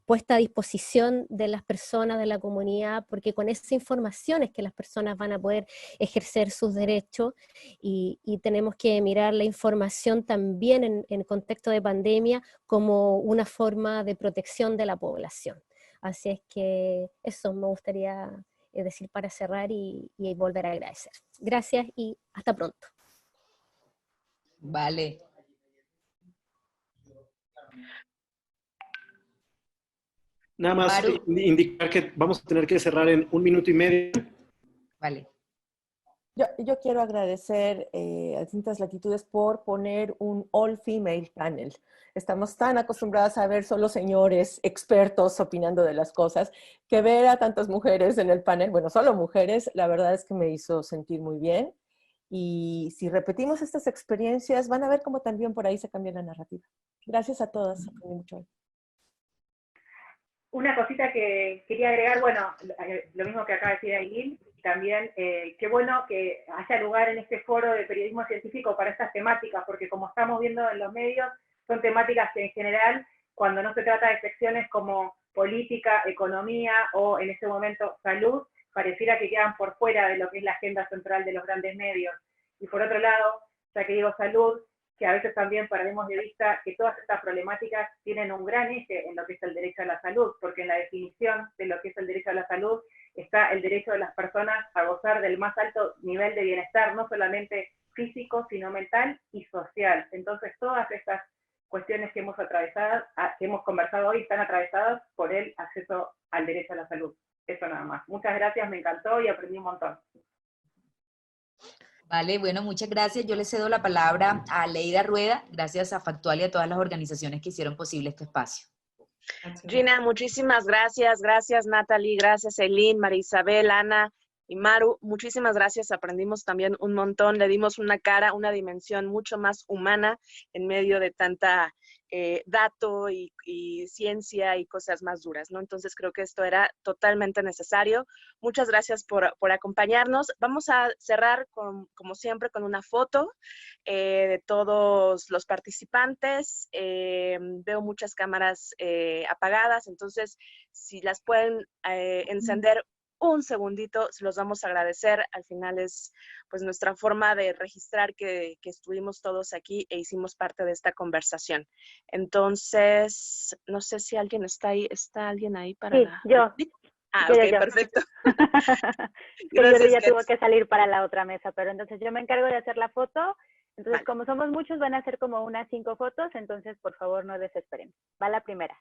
puesta a disposición de las personas, de la comunidad, porque con esa información es que las personas van a poder ejercer sus derechos y tenemos que mirar la información también en contexto de pandemia como una forma de protección de la población. Así es que eso me gustaría decir para cerrar y volver a agradecer. Gracias y hasta pronto. Vale. Nada más Maru. indicar que vamos a tener que cerrar en 1 minuto y medio. Vale. Yo quiero agradecer a Distintas Latitudes por poner un all-female panel. Estamos tan acostumbradas a ver solo señores expertos opinando de las cosas, que ver a tantas mujeres en el panel, bueno, solo mujeres, la verdad es que me hizo sentir muy bien. Y si repetimos estas experiencias, van a ver cómo también por ahí se cambia la narrativa. Gracias a todas. Aprendí mucho hoy. Una cosita que quería agregar, bueno, lo mismo que acaba de decir Aylin, también qué bueno que haya lugar en este foro de periodismo científico para estas temáticas, porque como estamos viendo en los medios, son temáticas que en general, cuando no se trata de secciones como política, economía o en este momento salud, pareciera que quedan por fuera de lo que es la agenda central de los grandes medios. Y por otro lado, ya que digo salud, que a veces también perdemos de vista que todas estas problemáticas tienen un gran eje en lo que es el derecho a la salud, porque en la definición de lo que es el derecho a la salud está el derecho de las personas a gozar del más alto nivel de bienestar, no solamente físico, sino mental y social. Entonces, todas estas cuestiones que hemos atravesado, que hemos conversado hoy, están atravesadas por el acceso al derecho a la salud. Eso nada más. Muchas gracias, me encantó y aprendí un montón. Vale, bueno, muchas gracias. Yo le cedo la palabra a Leida Rueda, gracias a Factual y a todas las organizaciones que hicieron posible este espacio. Gina, muchísimas gracias. Gracias, Natalie. Gracias, Aylin, María Isabel, Ana y Maru. Muchísimas gracias. Aprendimos también un montón. Le dimos una cara, una dimensión mucho más humana en medio de tanta dato y ciencia y cosas más duras, ¿no? Entonces creo que esto era totalmente necesario. Muchas gracias por acompañarnos. Vamos a cerrar, como siempre, con una foto de todos los participantes. Veo muchas cámaras apagadas, entonces si las pueden encender un segundito, se los vamos a agradecer. Al final es pues nuestra forma de registrar que estuvimos todos aquí e hicimos parte de esta conversación. Entonces, no sé si alguien está ahí. ¿Está alguien ahí para sí, yo. Ah, ok, yo. perfecto. Gracias, ya tuvo que salir para la otra mesa, pero entonces yo me encargo de hacer la foto. Entonces, vale. Como somos muchos, van a ser como unas 5 fotos, entonces por favor no desesperen. Va la primera.